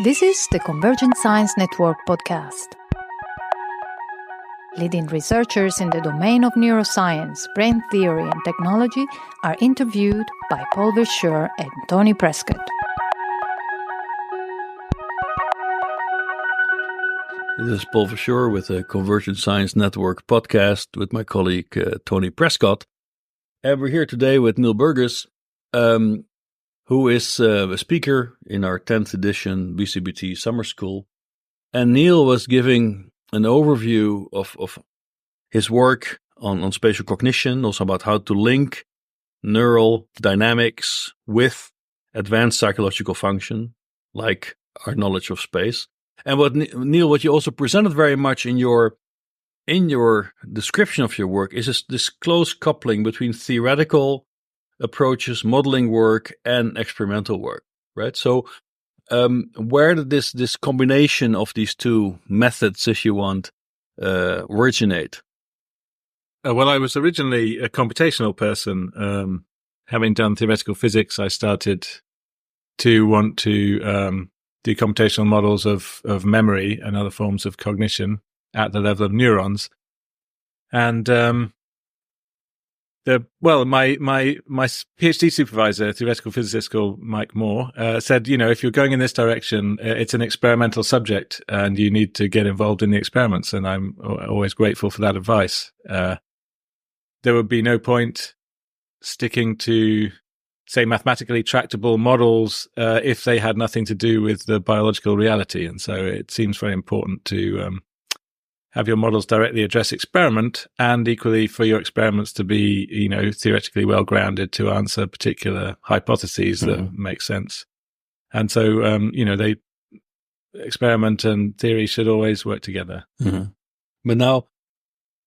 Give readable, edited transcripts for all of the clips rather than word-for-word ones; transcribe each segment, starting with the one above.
This is the Convergent Science Network podcast. Leading researchers in the domain of neuroscience, brain theory, and technology are interviewed by Paul Verschure and Tony Prescott. This is Paul Verschure with the Convergent Science Network podcast with my colleague Tony Prescott. And we're here today with Neil Burgess, who is a speaker in our 10th edition BCBT Summer School. And Neil was giving an overview of his work on spatial cognition, also about how to link neural dynamics with advanced psychological function, like our knowledge of space. And Neil, what you also presented very much in your description of your work is this close coupling between theoretical approaches, modeling work, and experimental work, right? So where did this combination of these two methods, if you want, originate? Well, I was originally a computational person. Having done theoretical physics, I started to want to do computational models of memory and other forms of cognition at the level of neurons. And my PhD supervisor, theoretical physicist called Mike Moore, said, if you're going in this direction, it's an experimental subject and you need to get involved in the experiments. And I'm always grateful for that advice. There would be no point sticking to, say, mathematically tractable models if they had nothing to do with the biological reality. And so it seems very important to have your models directly address experiment, and equally for your experiments to be, theoretically well grounded to answer particular hypotheses that make sense. And so, they experiment and theory should always work together. Mm-hmm. But now,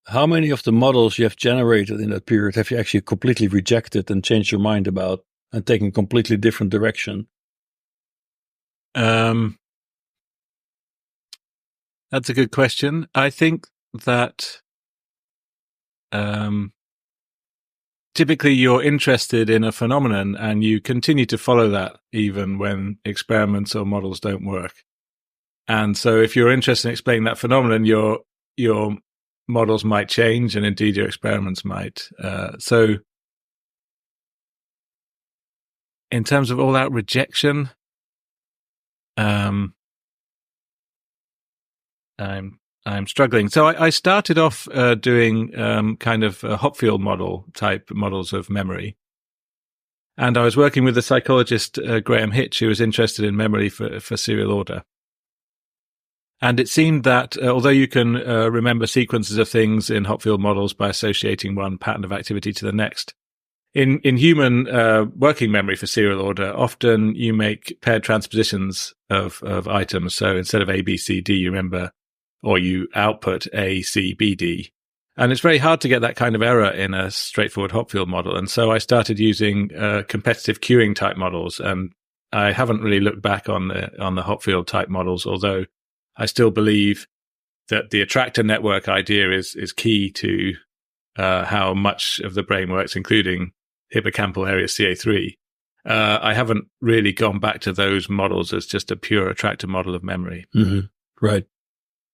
how many of the models you have generated in that period have you actually completely rejected and changed your mind about and taken a completely different direction? That's a good question. I think that typically you're interested in a phenomenon and you continue to follow that even when experiments or models don't work. And so if you're interested in explaining that phenomenon, your models might change, and indeed your experiments might. So in terms of all-out rejection, I'm struggling. So I started off doing kind of Hopfield model type models of memory. And I was working with the psychologist Graham Hitch, who was interested in memory for serial order. And it seemed that although you can remember sequences of things in Hopfield models by associating one pattern of activity to the next, in human working memory for serial order, often you make paired transpositions of items. So instead of A, B, C, D, you remember, or you output A, C, B, D. And it's very hard to get that kind of error in a straightforward Hopfield model. And so I started using competitive queuing type models. And I haven't really looked back on the Hopfield type models, although I still believe that the attractor network idea is key to how much of the brain works, including hippocampal area CA3. I haven't really gone back to those models as just a pure attractor model of memory. Mm-hmm. Right.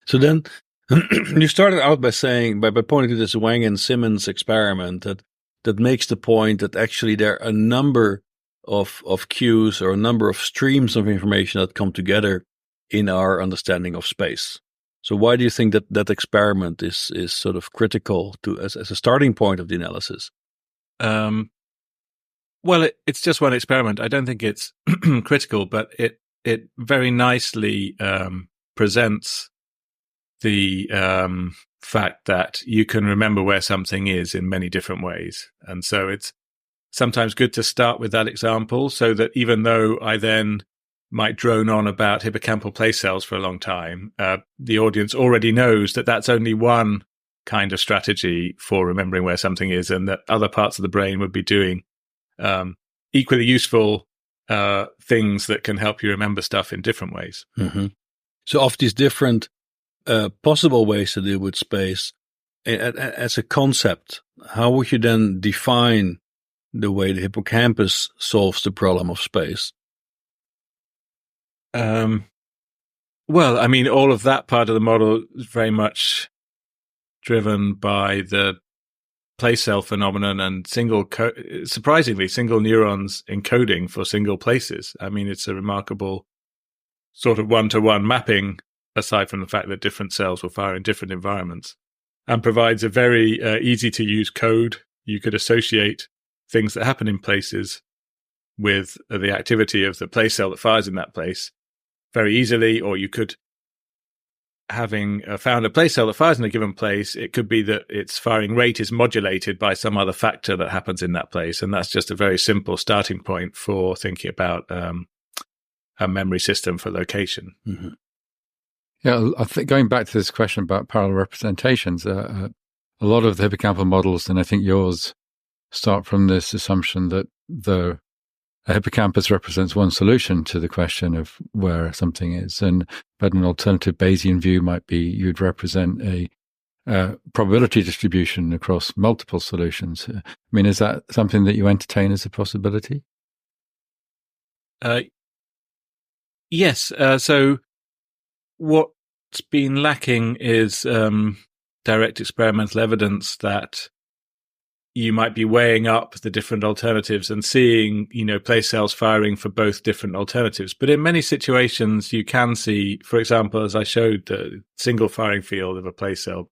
So then you started out by saying, by pointing to this Wang and Simmons experiment that makes the point that actually there are a number of cues or a number of streams of information that come together in our understanding of space. So why do you think that experiment is sort of critical to as a starting point of the analysis? Well, it's just one experiment. I don't think it's critical, but it very nicely presents the fact that you can remember where something is in many different ways. And so it's sometimes good to start with that example so that even though I then might drone on about hippocampal place cells for a long time, the audience already knows that that's only one kind of strategy for remembering where something is, and that other parts of the brain would be doing equally useful things that can help you remember stuff in different ways. Mm-hmm. So of these different possible ways to deal with space, as a concept, how would you then define the way the hippocampus solves the problem of space? Well, I mean, all of that part of the model is very much driven by the place cell phenomenon and surprisingly, single neurons encoding for single places. I mean, it's a remarkable sort of one-to-one mapping, aside from the fact that different cells will fire in different environments, and provides a very easy-to-use code. You could associate things that happen in places with the activity of the place cell that fires in that place very easily, or you could, having found a place cell that fires in a given place, it could be that its firing rate is modulated by some other factor that happens in that place. And that's just a very simple starting point for thinking about a memory system for location. Mm-hmm. Yeah, I think going back to this question about parallel representations, a lot of the hippocampal models, and I think yours, start from this assumption that a hippocampus represents one solution to the question of where something is, but an alternative Bayesian view might be you'd represent a probability distribution across multiple solutions. I mean, is that something that you entertain as a possibility? Yes. So what's been lacking is direct experimental evidence that you might be weighing up the different alternatives and seeing, place cells firing for both different alternatives. But in many situations, you can see, for example, as I showed, the single firing field of a place cell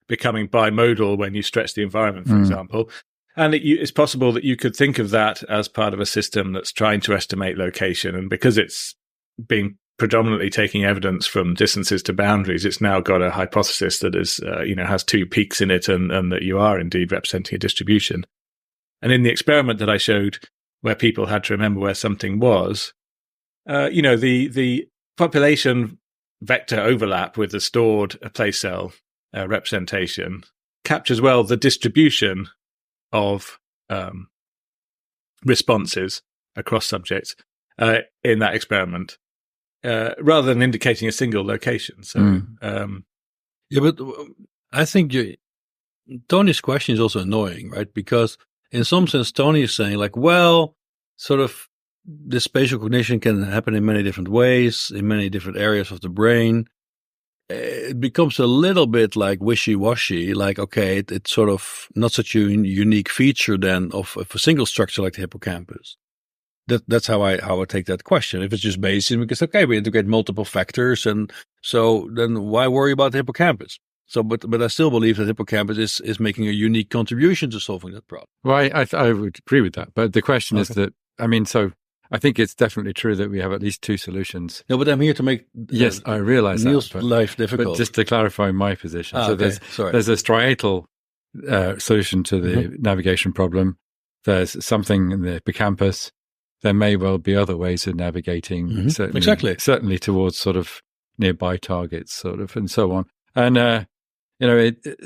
becoming bimodal when you stretch the environment, for example. And it's possible that you could think of that as part of a system that's trying to estimate location. And because it's been predominantly taking evidence from distances to boundaries, it's now got a hypothesis that is, has two peaks in it, and that you are indeed representing a distribution. And in the experiment that I showed, where people had to remember where something was, the population vector overlap with the stored place cell representation captures well the distribution of responses across subjects in that experiment. Rather than indicating a single location. So, yeah, but I think Tony's question is also annoying, right? Because in some sense, Tony is saying sort of this spatial cognition can happen in many different ways, in many different areas of the brain. It becomes a little bit like wishy-washy, like, okay, it's sort of not such a unique feature then of a single structure like the hippocampus. That's how I take that question. If it's just Bayesian, because okay, we integrate multiple factors, and so then why worry about the hippocampus? So, but I still believe that hippocampus is making a unique contribution to solving that problem. Well, I would agree with that. But the question is that, so I think it's definitely true that we have at least two solutions. No, but I'm here to make yes, I realize Neil's that, life difficult. But just to clarify my position, there's a striatal solution to the navigation problem. There's something in the hippocampus. There may well be other ways of navigating, certainly towards sort of nearby targets, sort of, and so on. And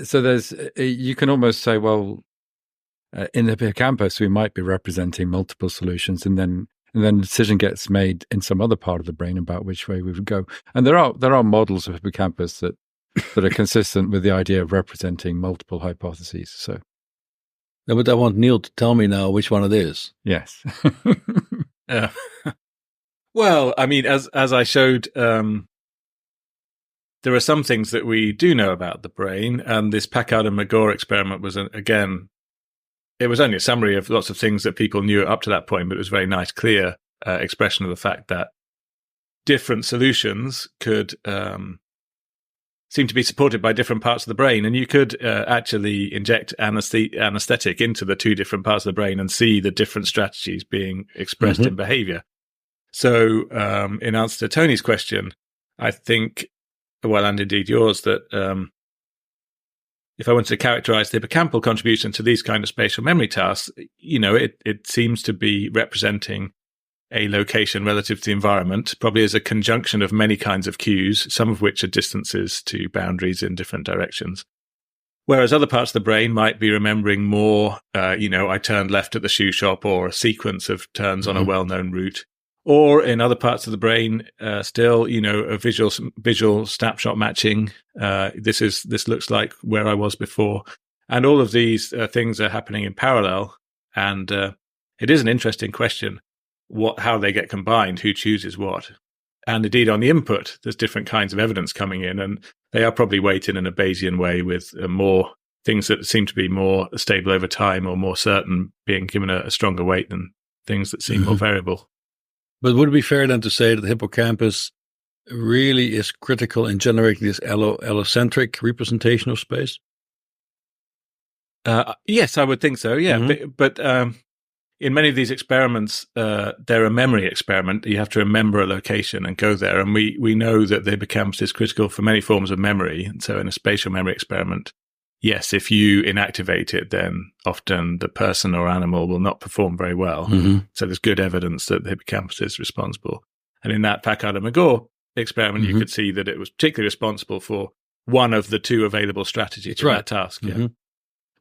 so there's you can almost say, well, in the hippocampus we might be representing multiple solutions, and then a decision gets made in some other part of the brain about which way we would go. And there are models of hippocampus that are consistent with the idea of representing multiple hypotheses. So. No, but I want Neil to tell me now which one it is. Yes. Well, I mean, as I showed, there are some things that we do know about the brain, and this Packard and Magor experiment was, again, it was only a summary of lots of things that people knew up to that point, but it was a very nice, clear expression of the fact that different solutions could seem to be supported by different parts of the brain. And you could actually inject anesthetic into the two different parts of the brain and see the different strategies being expressed in behavior. So in answer to Tony's question, I think, well, and indeed yours, that if I wanted to characterize the hippocampal contribution to these kind of spatial memory tasks, it seems to be representing a location relative to the environment, probably as a conjunction of many kinds of cues, some of which are distances to boundaries in different directions. Whereas other parts of the brain might be remembering more, I turned left at the shoe shop, or a sequence of turns on a well-known route. Or in other parts of the brain, still, a visual snapshot matching. This looks like where I was before. And all of these things are happening in parallel. And it is an interesting question. How they get combined, who chooses what. And indeed on the input, there's different kinds of evidence coming in, and they are probably weighted in a Bayesian way with more things that seem to be more stable over time or more certain being given a stronger weight than things that seem more variable. But would it be fair then to say that the hippocampus really is critical in generating this allocentric representation of space? Yes, I would think so, yeah. But in many of these experiments, they're a memory experiment. You have to remember a location and go there. And we know that the hippocampus is critical for many forms of memory. And so in a spatial memory experiment, yes, if you inactivate it, then often the person or animal will not perform very well. So there's good evidence that the hippocampus is responsible. And in that Packard-Magor experiment, you could see that it was particularly responsible for one of the two available strategies for that task. Yeah.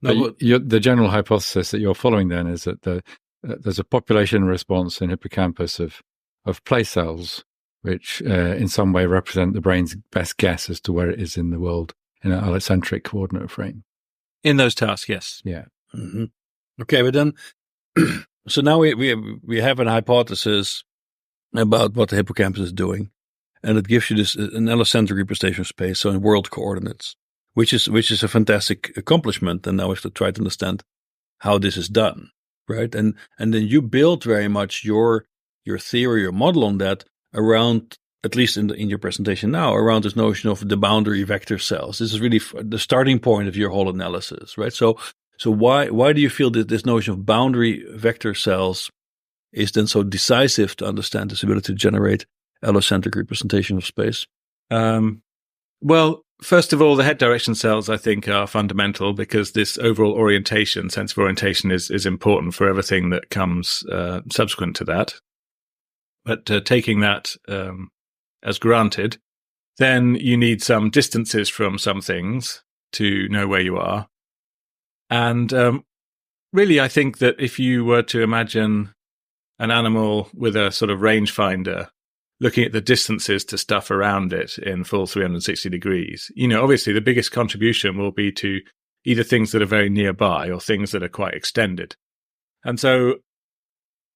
But the general hypothesis that you're following then is that there's a population response in hippocampus of place cells, which in some way represent the brain's best guess as to where it is in the world in an allocentric coordinate frame. In those tasks, yes. Yeah. Okay, but then, so now we have an hypothesis about what the hippocampus is doing, and it gives you this an allocentric representation of space, so in world coordinates, which is a fantastic accomplishment. And now we have to try to understand how this is done, right? And then you build very much your theory, your model on that around, at least in your presentation now, around this notion of the boundary vector cells. This is really the starting point of your whole analysis, right? So why do you feel that this notion of boundary vector cells is then so decisive to understand this ability to generate allocentric representation of space? Well, first of all, the head direction cells, I think, are fundamental because this overall orientation, sense of orientation, is important for everything that comes subsequent to that. But taking that as granted, then you need some distances from some things to know where you are. And really, I think that if you were to imagine an animal with a sort of rangefinder looking at the distances to stuff around it in full 360 degrees, obviously the biggest contribution will be to either things that are very nearby or things that are quite extended. And so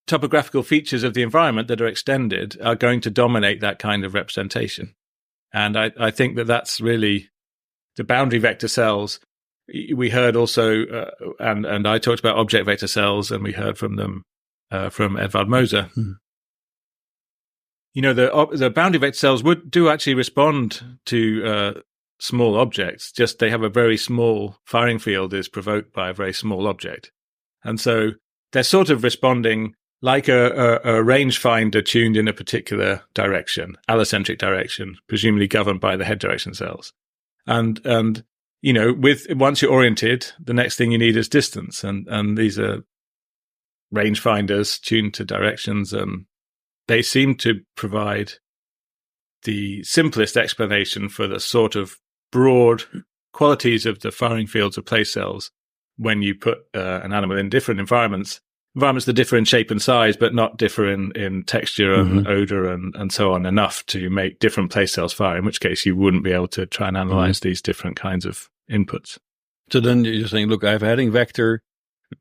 topographical features of the environment that are extended are going to dominate that kind of representation. And I think that that's really the boundary vector cells. We heard also, and I talked about object vector cells, and we heard from them, from Edvard Moser. The boundary vector cells do actually respond to small objects, just they have a very small firing field is provoked by a very small object. And so they're sort of responding like a rangefinder tuned in a particular direction, allocentric direction, presumably governed by the head direction cells. And once you're oriented, the next thing you need is distance. And these are rangefinders tuned to directions, and they seem to provide the simplest explanation for the sort of broad qualities of the firing fields of place cells when you put an animal in different environments that differ in shape and size, but not differ in texture and odor and so on, enough to make different place cells fire, in which case you wouldn't be able to try and analyze these different kinds of inputs. So then you're saying, look, I have a heading vector.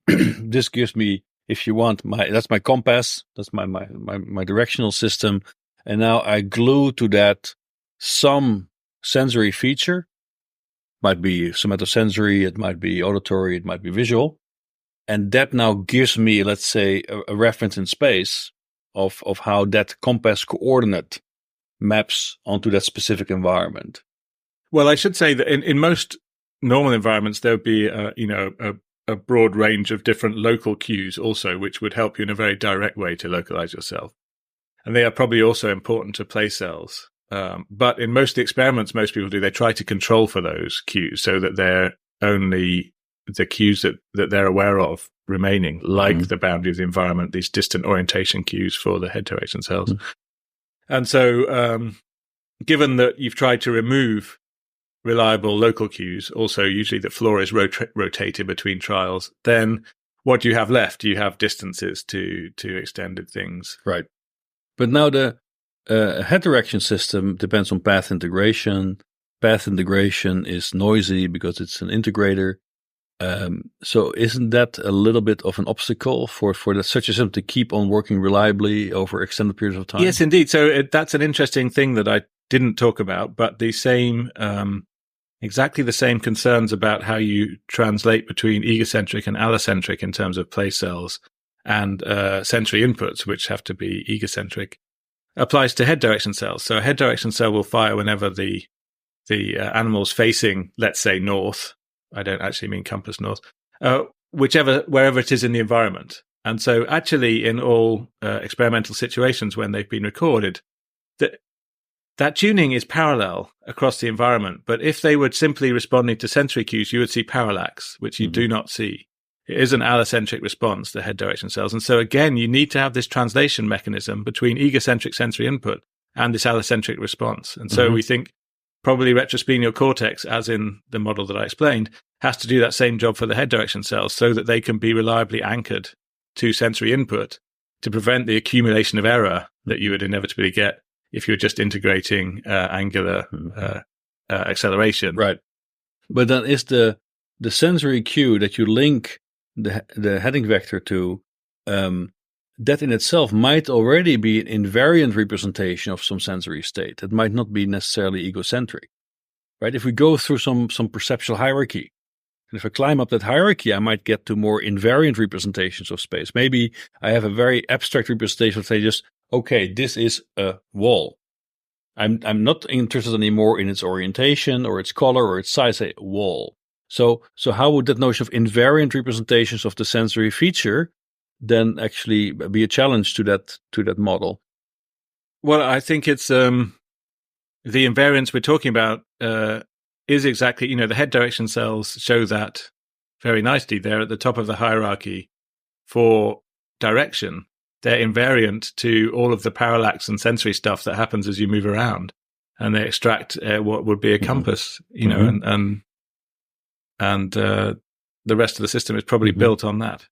This gives me, if you want, that's my compass, that's my directional system. And now I glue to that some sensory feature. Might be somatosensory, it might be auditory, it might be visual. And that now gives me, let's say, a reference in space of how that compass coordinate maps onto that specific environment. Well, I should say that in most normal environments, there would be a broad range of different local cues also, which would help you in a very direct way to localize yourself. And they are probably also important to place cells. But in most of the experiments most people do, they try to control for those cues so that they're only the cues that they're aware of remaining, like the boundary of the environment, these distant orientation cues for the head direction cells. And so given that you've tried to remove reliable local cues, also usually the floor is rotated between trials, then what do you have left? You have distances to extended things. Right. But now the head direction system depends on path integration. Path integration is noisy because it's an integrator. So isn't that a little bit of an obstacle for such a system to keep on working reliably over extended periods of time? Yes, indeed. So that's an interesting thing that I didn't talk about, but the same, exactly the same concerns about how you translate between egocentric and allocentric in terms of place cells and sensory inputs, which have to be egocentric, applies to head direction cells. So a head direction cell will fire whenever the animal's facing, let's say, north. I don't actually mean compass north, wherever it is in the environment. And so actually in all experimental situations when they've been recorded, that tuning is parallel across the environment. But if they were simply responding to sensory cues, you would see parallax, which you do not see. It is an allocentric response, the head direction cells. And so again, you need to have this translation mechanism between egocentric sensory input and this allocentric response. And so we think probably retrosplenial cortex, as in the model that I explained, has to do that same job for the head direction cells so that they can be reliably anchored to sensory input to prevent the accumulation of error that you would inevitably get if you're just integrating angular acceleration. Right. But then is the sensory cue that you link the heading vector to, that in itself might already be an invariant representation of some sensory state. It might not be necessarily egocentric, right? If we go through some perceptual hierarchy, and if I climb up that hierarchy, I might get to more invariant representations of space. Maybe I have a very abstract representation of, say, just, okay, this is a wall. I'm not interested anymore in its orientation or its color or its size, a wall. So how would that notion of invariant representations of the sensory feature then actually be a challenge to that model? Well, I think it's the invariance we're talking about is exactly, the head direction cells show that very nicely. They're at the top of the hierarchy for direction. They're invariant to all of the parallax and sensory stuff that happens as you move around, and they extract what would be a compass, and the rest of the system is probably built on that.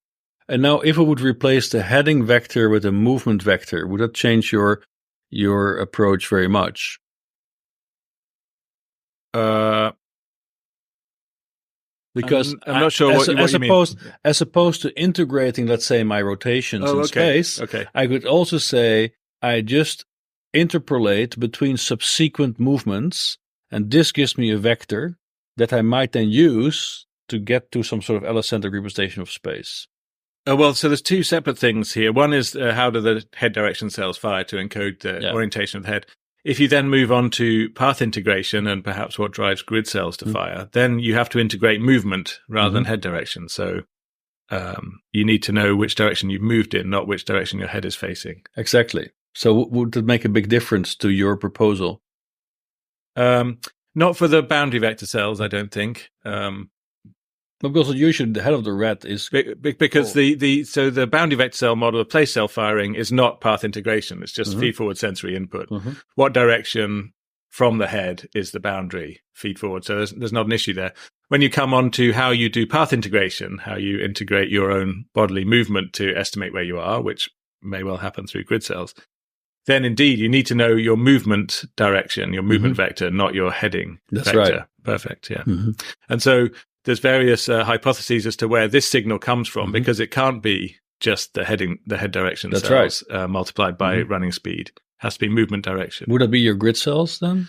And now, if I would replace the heading vector with a movement vector, would that change your approach very much? Because I'm not sure what you mean. As opposed to integrating, let's say, my rotations in space, I could also say I just interpolate between subsequent movements, and this gives me a vector that I might then use to get to some sort of allocentric representation of space. Well, so there's two separate things here. One is how do the head direction cells fire to encode the orientation of the head. If you then move on to path integration and perhaps what drives grid cells to fire, then you have to integrate movement rather than head direction. So you need to know which direction you've moved in, not which direction your head is facing. Exactly. So would it make a big difference to your proposal? Not for the boundary vector cells, I don't think. Because usually the head of the rat is because the boundary vector cell model of place cell firing is not path integration. It's just feed forward sensory input. What direction from the head is the boundary feed forward? So there's not an issue there. When you come on to how you do path integration, how you integrate your own bodily movement to estimate where you are, which may well happen through grid cells, then indeed you need to know your movement direction, your movement vector, not your heading vector. Right. Perfect. Yeah. And so there's various hypotheses as to where this signal comes from, because it can't be just the head direction cells multiplied by running speed. It has to be movement direction. Would that be your grid cells then?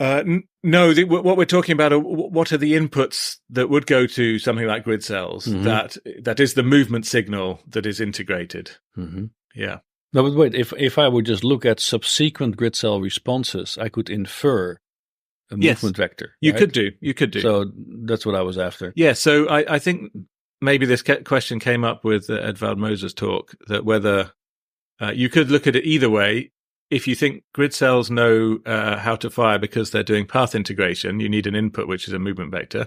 No, what we're talking about are what are the inputs that would go to something like grid cells that is the movement signal that is integrated. Yeah. No, but wait, if I would just look at subsequent grid cell responses, I could infer a movement vector. You could do. So that's what I was after. Yeah, so I think maybe this question came up with Edvard Moser's talk, that whether you could look at it either way. If you think grid cells know how to fire because they're doing path integration, you need an input, which is a movement vector.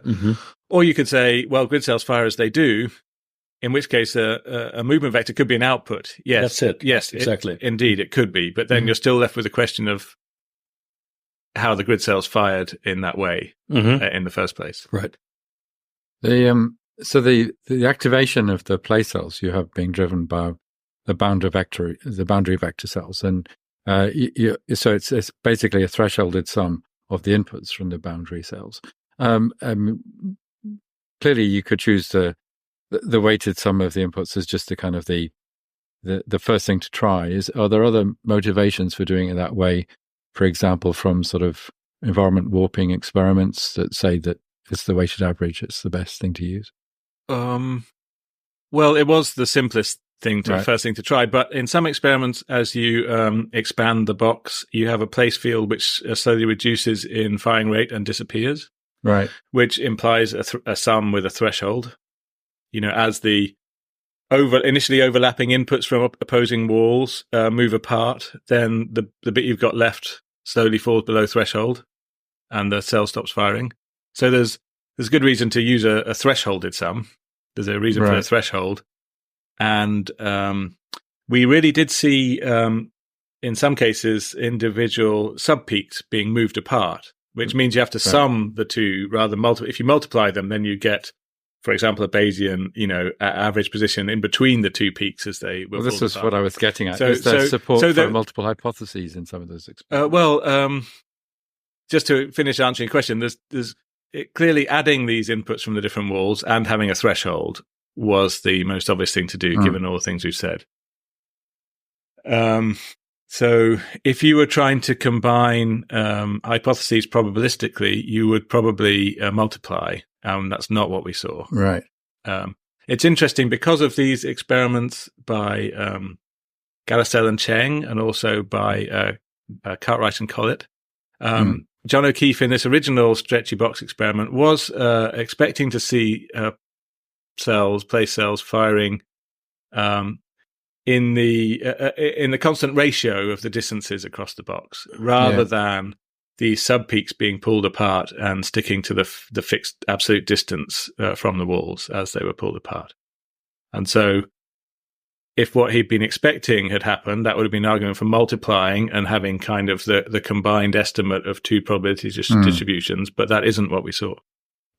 Or you could say, well, grid cells fire as they do, in which case a movement vector could be an output. Yes. That's it. Yes, exactly. Indeed, it could be. But then you're still left with the question of how the grid cells fired in that way in the first place. Right. So the activation of the place cells you have being driven by the boundary vector cells, and so it's basically a thresholded sum of the inputs from the boundary cells. clearly you could choose the weighted sum of the inputs as just the kind of the first thing to try. Are there other motivations for doing it that way? For example, from sort of environment warping experiments that say that it's the weighted average, it's the best thing to use? Well, it was the simplest thing first thing to try, but in some experiments, as you expand the box, you have a place field which slowly reduces in firing rate and disappears. Right. Which implies a sum with a threshold. As the initially overlapping inputs from opposing walls move apart, then the bit you've got left slowly falls below threshold, and the cell stops firing. So there's good reason to use a thresholded sum. There's a reason for a threshold, and we really did see in some cases individual sub-peaks being moved apart, which means you have to sum the two rather than multiply. If you multiply them, then you get, for example, a Bayesian, average position in between the two peaks as they will. Well, this is apart. what I was getting at. Is there support for multiple hypotheses in some of those experiments? Just to finish answering your question, there's clearly adding these inputs from the different walls and having a threshold was the most obvious thing to do, given all the things we've said. So if you were trying to combine hypotheses probabilistically, you would probably multiply. That's not what we saw. Right. It's interesting because of these experiments by Galastel and Cheng, and also by Cartwright and Collett. John O'Keefe in this original stretchy box experiment was expecting to see place cells firing in the constant ratio of the distances across the box, rather than the sub-peaks being pulled apart and sticking to the fixed absolute distance from the walls as they were pulled apart. And so if what he'd been expecting had happened, that would have been an argument for multiplying and having kind of the combined estimate of two probability distributions, but that isn't what we saw.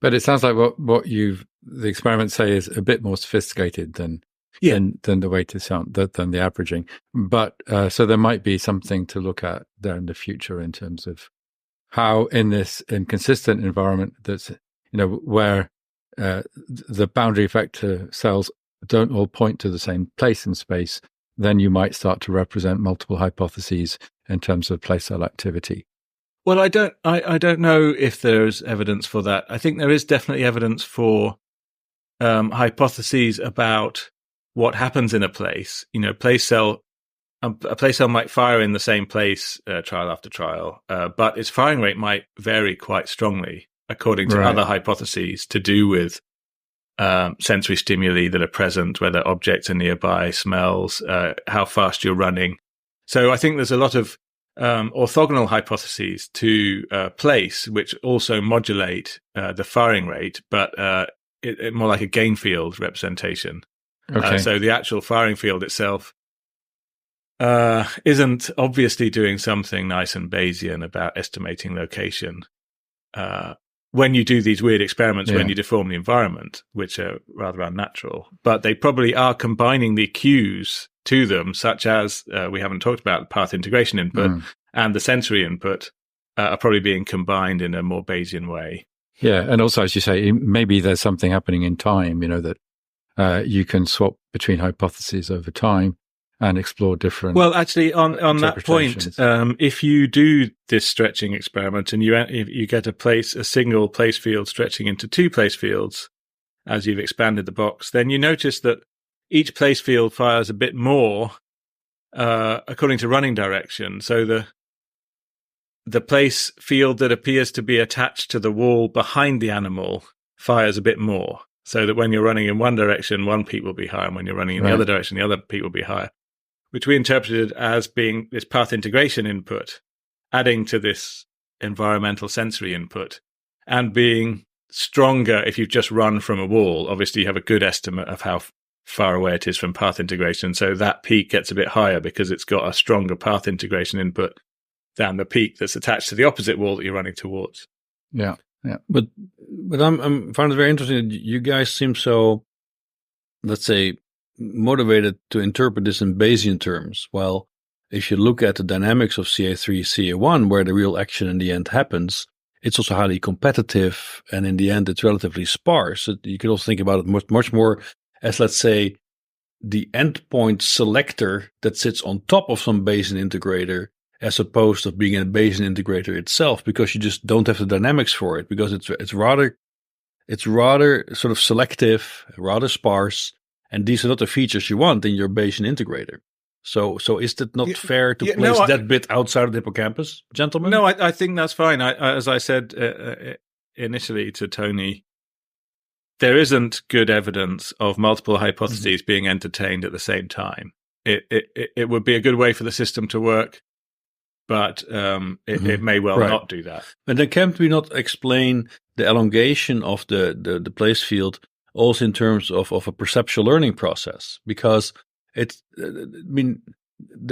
But it sounds like what the experiments say is a bit more sophisticated than the weighted sum, than the averaging. But so there might be something to look at there in the future in terms of how in this inconsistent environment that's, where the boundary vector cells don't all point to the same place in space, then you might start to represent multiple hypotheses in terms of place cell activity. Well, I don't know if there's evidence for that. I think there is definitely evidence for hypotheses about what happens in a place. A place cell might fire in the same place trial after trial, but its firing rate might vary quite strongly according to other hypotheses to do with sensory stimuli that are present, whether objects are nearby, smells, how fast you're running. So I think there's a lot of orthogonal hypotheses to place, which also modulate the firing rate, but it more like a gain field representation. Okay. So the actual firing field itself isn't obviously doing something nice and Bayesian about estimating location. When you do these weird experiments, when you deform the environment, which are rather unnatural, but they probably are combining the cues to them, such as we haven't talked about path integration input and the sensory input are probably being combined in a more Bayesian way. Yeah, and also, as you say, maybe there's something happening in time, that you can swap between hypotheses over time and explore different. Well, actually, on that point, if you do this stretching experiment and you get a single place field stretching into two place fields as you've expanded the box, then you notice that each place field fires a bit more according to running direction. So the place field that appears to be attached to the wall behind the animal fires a bit more, so that when you're running in one direction, one peak will be higher, and when you're running in the other direction, the other peak will be higher, which we interpreted as being this path integration input, adding to this environmental sensory input, and being stronger if you've just run from a wall. Obviously, you have a good estimate of how far away it is from path integration, so that peak gets a bit higher because it's got a stronger path integration input than the peak that's attached to the opposite wall that you're running towards. Yeah. But I'm find it very interesting that you guys seem so, let's say, motivated to interpret this in Bayesian terms. Well, if you look at the dynamics of CA3, CA1, where the real action in the end happens, it's also highly competitive, and in the end, it's relatively sparse. You can also think about it much more as, let's say, the endpoint selector that sits on top of some Bayesian integrator, as opposed to being a Bayesian integrator itself, because you just don't have the dynamics for it, because it's rather sort of selective, rather sparse, and these are not the features you want in your Bayesian integrator. So is it not fair to place that bit outside of the hippocampus, gentlemen? No, I think that's fine. As I said initially to Tony, there isn't good evidence of multiple hypotheses being entertained at the same time. It would be a good way for the system to work, but it may well not do that. And then can't we not explain the elongation of the place field also in terms of a perceptual learning process? Because the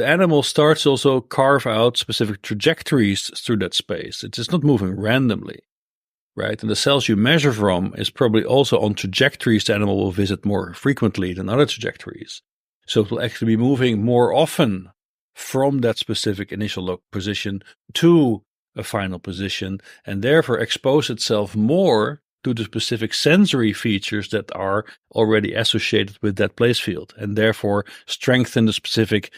animal starts to also carve out specific trajectories through that space. It's just not moving randomly, right? And the cells you measure from is probably also on trajectories the animal will visit more frequently than other trajectories. So it will actually be moving more often from that specific initial position to a final position, and therefore expose itself more to the specific sensory features that are already associated with that place field, and therefore strengthen the specific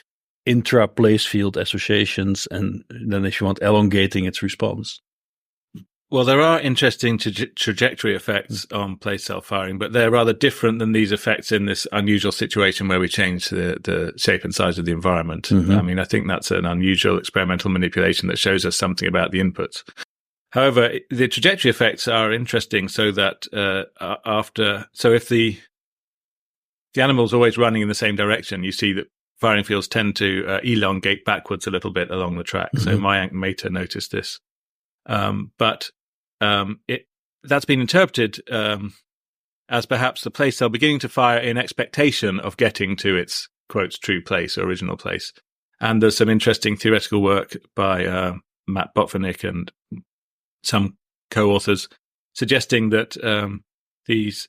intra-place field associations, and then, if you want, elongating its response. Well, there are interesting trajectory effects on place cell firing, but they're rather different than these effects in this unusual situation where we change the shape and size of the environment. I mean, I think that's an unusual experimental manipulation that shows us something about the inputs. However, the trajectory effects are interesting, so that if the animal's always running in the same direction, you see that firing fields tend to elongate backwards a little bit along the track. So Mayank Mehta noticed this. But that's been interpreted as perhaps the place cell beginning to fire in expectation of getting to its, quotes, true place or original place. And there's some interesting theoretical work by Matt Botvinnik and some co-authors suggesting that these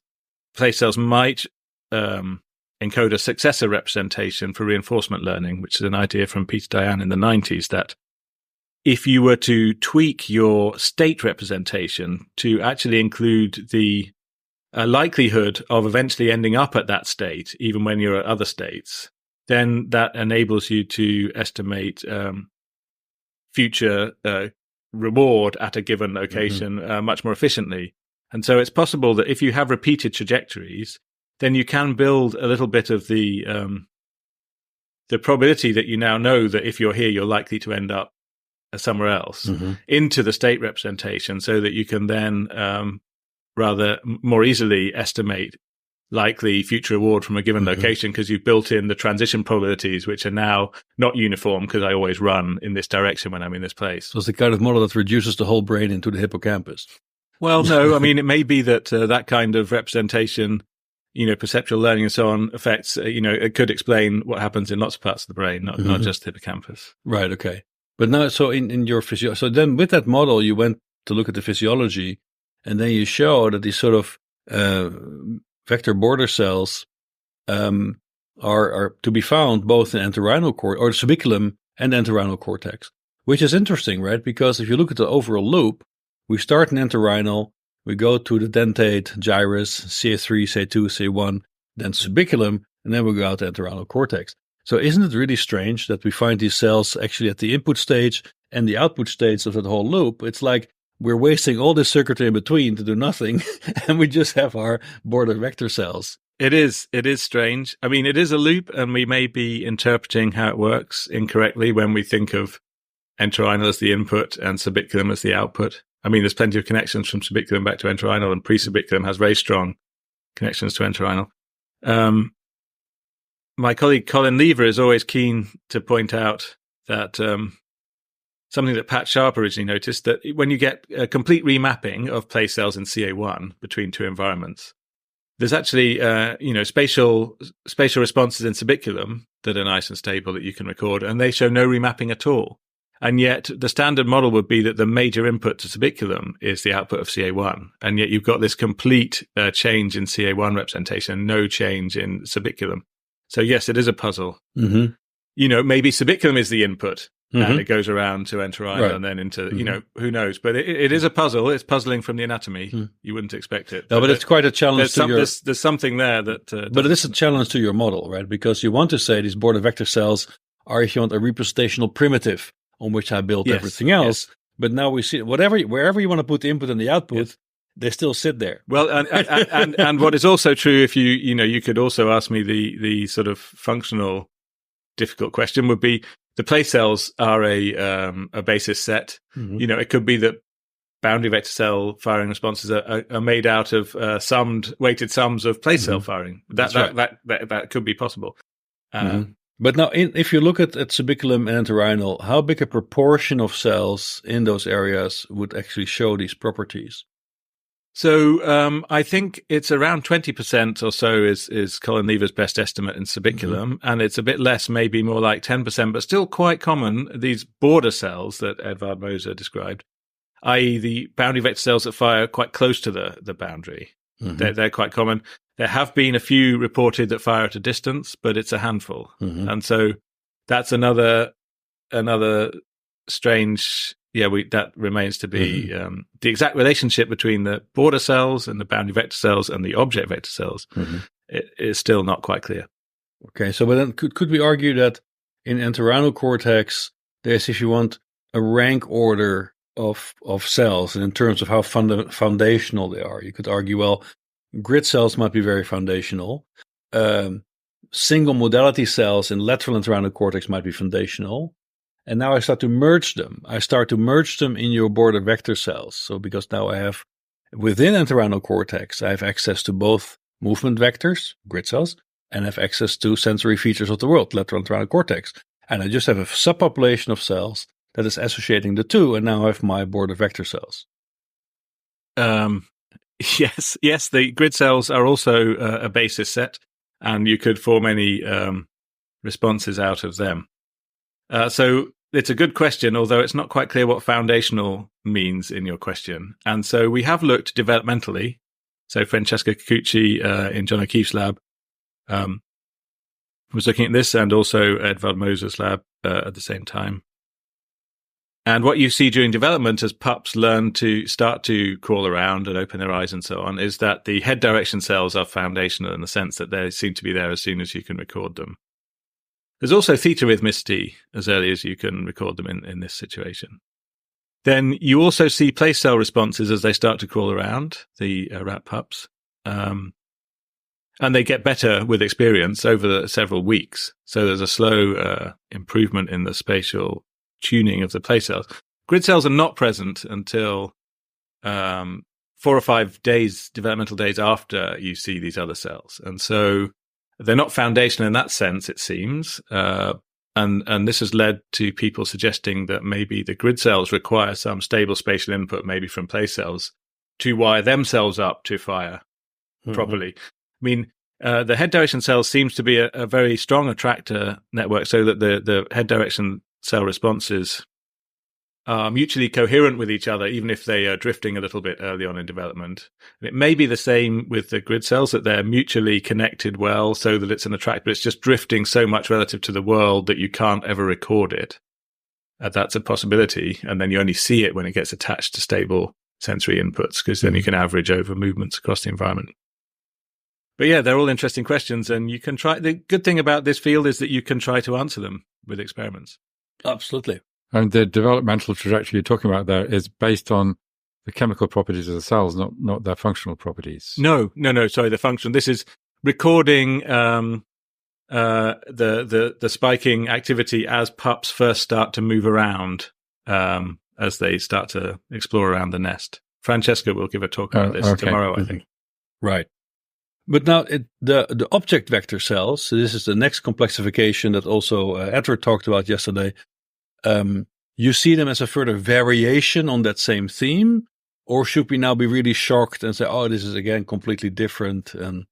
place cells might encode a successor representation for reinforcement learning, which is an idea from Peter Dayan in the 90s, that if you were to tweak your state representation to actually include the likelihood of eventually ending up at that state, even when you're at other states, then that enables you to estimate future reward at a given location much more efficiently. And so it's possible that if you have repeated trajectories, then you can build a little bit of the probability that you now know that if you're here, you're likely to end up somewhere else into the state representation, so that you can then rather more easily estimate likely future reward from a given location, because you've built in the transition probabilities, which are now not uniform because I always run in this direction when I'm in this place. So it's the kind of model that reduces the whole brain into the hippocampus. Well, no, I mean, it may be that that kind of representation, perceptual learning and so on affects, it could explain what happens in lots of parts of the brain, not just the hippocampus. Right, okay. But now, so in your physiology, so then with that model, you went to look at the physiology, and then you show that these sort of vector border cells are to be found both in entorhinal cortex, or subiculum and entorhinal cortex, which is interesting, right? Because if you look at the overall loop, we start in entorhinal, we go to the dentate, gyrus, CA3, CA2, CA1, then subiculum, and then we go out to entorhinal cortex. So isn't it really strange that we find these cells actually at the input stage and the output stage of that whole loop? It's like we're wasting all this circuitry in between to do nothing, and we just have our border vector cells. It is strange. I mean, it is a loop, and we may be interpreting how it works incorrectly when we think of entorhinal as the input and subiculum as the output. I mean, there's plenty of connections from subiculum back to entorhinal, and pre-subiculum has very strong connections to entorhinal. My colleague Colin Lever is always keen to point out that something that Pat Sharp originally noticed, that when you get a complete remapping of place cells in CA1 between two environments, there's actually spatial responses in subiculum that are nice and stable that you can record, and they show no remapping at all. And yet the standard model would be that the major input to subiculum is the output of CA1, and yet you've got this complete change in CA1 representation, no change in subiculum. So yes, it is a puzzle. Maybe subiculum is the input, and it goes around to entorhinal and then into, who knows? But it is a puzzle. It's puzzling from the anatomy. You wouldn't expect it. No, but it's quite a challenge there's something there that... but it is a challenge to your model, right? Because you want to say these border vector cells are, if you want, a representational primitive on which I build everything else. Yes. But now we see wherever you want to put the input and the output, they still sit there. Well, and what is also true, if you could also ask me the sort of functional difficult question would be, the place cells are a basis set. It could be that boundary vector cell firing responses are made out of weighted sums of place cell firing. That could be possible. But now, if you look at subiculum and entorhinal, how big a proportion of cells in those areas would actually show these properties? So I think it's around 20% or so is Colin Lever's best estimate in subiculum, and it's a bit less, maybe more like 10%, but still quite common, these border cells that Edvard Moser described, i.e. the boundary vector cells that fire quite close to the boundary. They're quite common. There have been a few reported that fire at a distance, but it's a handful. And so that's another strange... that remains to be the exact relationship between the border cells and the boundary vector cells and the object vector cells. It is still not quite clear. Okay, so but then could we argue that in entorhinal cortex there's, if you want, a rank order of cells, and in terms of how foundational they are? You could argue, well, grid cells might be very foundational. Single modality cells in lateral entorhinal cortex might be foundational. And now I start to merge them. I start to merge them in your border vector cells. So because now I have, within entorhinal cortex, I have access to both movement vectors, grid cells, and have access to sensory features of the world, lateral entorhinal cortex. And I just have a subpopulation of cells that is associating the two, and now I have my border vector cells. Yes, the grid cells are also a basis set, and you could form any responses out of them. So it's a good question, although it's not quite clear what foundational means in your question. And so we have looked developmentally. So Francesca Kikuchi in John O'Keefe's lab was looking at this, and also Edvard Moser's lab at the same time. And what you see during development as pups learn to start to crawl around and open their eyes and so on is that the head direction cells are foundational in the sense that they seem to be there as soon as you can record them. There's also theta rhythmicity as early as you can record them in this situation. Then you also see place cell responses as they start to crawl around, the rat pups. And they get better with experience over several weeks. So there's a slow improvement in the spatial tuning of the place cells. Grid cells are not present until 4 or 5 days, developmental days after you see these other cells. And so they're not foundational in that sense, it seems. And this has led to people suggesting that maybe the grid cells require some stable spatial input, maybe from place cells, to wire themselves up to fire properly. I mean, the head direction cells seems to be a very strong attractor network, so that the head direction cell responses are mutually coherent with each other, even if they are drifting a little bit early on in development. And it may be the same with the grid cells, that they're mutually connected well, so that it's an attractor, but it's just drifting so much relative to the world that you can't ever record it. That's a possibility, and then you only see it when it gets attached to stable sensory inputs, because then you can average over movements across the environment. But yeah, they're all interesting questions, and you can try. The good thing about this field is that you can try to answer them with experiments. Absolutely. And the developmental trajectory you're talking about there is based on the chemical properties of the cells, not their functional properties. No. Sorry, the function. This is recording the spiking activity as pups first start to move around, as they start to explore around the nest. Francesca will give a talk about this tomorrow, I think. Right. But now the object vector cells, so this is the next complexification that also Edward talked about yesterday. You see them as a further variation on that same theme, or should we now be really shocked and say, oh, this is again completely different? And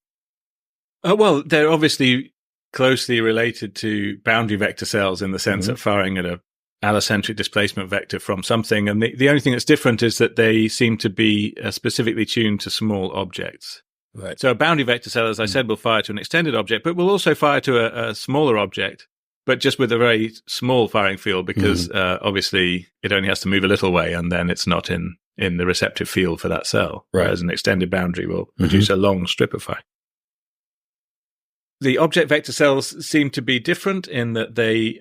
well, they're obviously closely related to boundary vector cells in the sense that firing at a allocentric displacement vector from something. And the only thing that's different is that they seem to be specifically tuned to small objects. Right. So a boundary vector cell, as I said, will fire to an extended object, but will also fire to a smaller object but just with a very small firing field, because obviously it only has to move a little way, and then it's not in the receptive field for that cell. Right. Whereas an extended boundary will produce a long strip of fire. The object vector cells seem to be different in that they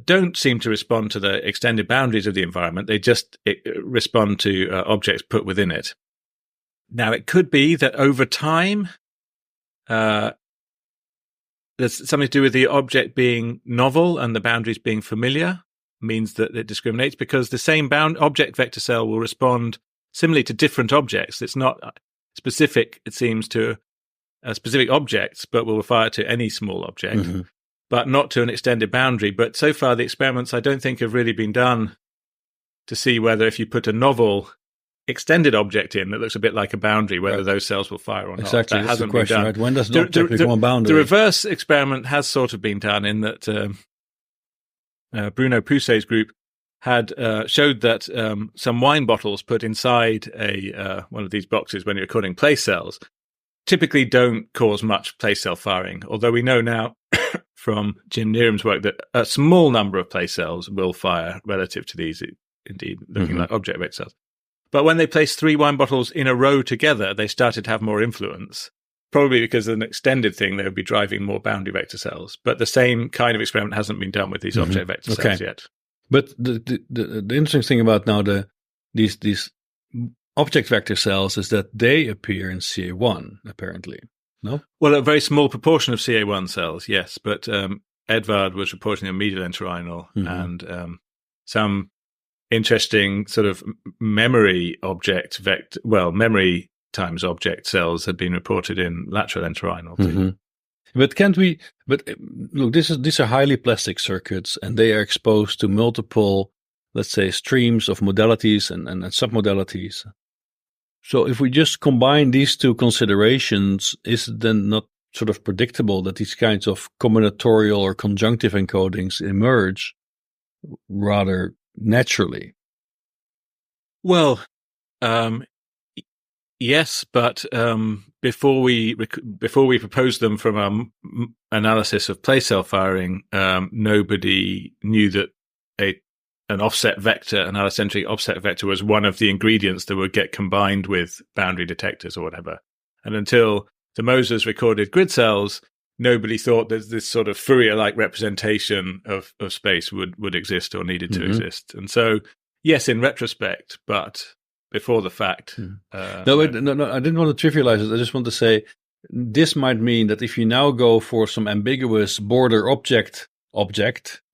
don't seem to respond to the extended boundaries of the environment. They just respond to objects put within it. Now, it could be that over time, there's something to do with the object being novel and the boundaries being familiar, means that it discriminates, because the same object vector cell will respond similarly to different objects. It's not specific, it seems, to specific objects, but will fire to any small object, but not to an extended boundary. But so far, the experiments I don't think have really been done to see whether if you put a novel extended object in that looks a bit like a boundary, whether those cells will fire or not. Exactly, that that's hasn't the question, been done. right? When does an object become a boundary? The reverse experiment has sort of been done in that Bruno Pousset's group had showed that some wine bottles put inside one of these boxes when you're recording place cells typically don't cause much place cell firing, although we know now from Jim Neerham's work that a small number of place cells will fire relative to these, indeed, looking like object vector cells. But when they placed 3 wine bottles in a row together, they started to have more influence, probably because of an extended thing, they would be driving more boundary vector cells. But the same kind of experiment hasn't been done with these object vector cells yet. But the interesting thing about now these object vector cells is that they appear in CA1, apparently. No? Well, a very small proportion of CA1 cells, yes. But Edvard was reporting a medial entorhinal and some interesting sort of memory times object cells had been reported in lateral entorhinal too. But can't we? But look, these are highly plastic circuits, and they are exposed to multiple, let's say, streams of modalities and submodalities. So if we just combine these two considerations, is it then not sort of predictable that these kinds of combinatorial or conjunctive encodings emerge rather naturally? Well, yes, but before we proposed them from our analysis of place cell firing, nobody knew that an offset vector, an allocentric offset vector, was one of the ingredients that would get combined with boundary detectors or whatever. And until the Mosers recorded grid cells, nobody thought that this sort of Fourier-like representation of space would exist or needed to exist. And so, yes, in retrospect, but before the fact. No, I didn't want to trivialize it. I just want to say this might mean that if you now go for some ambiguous border object,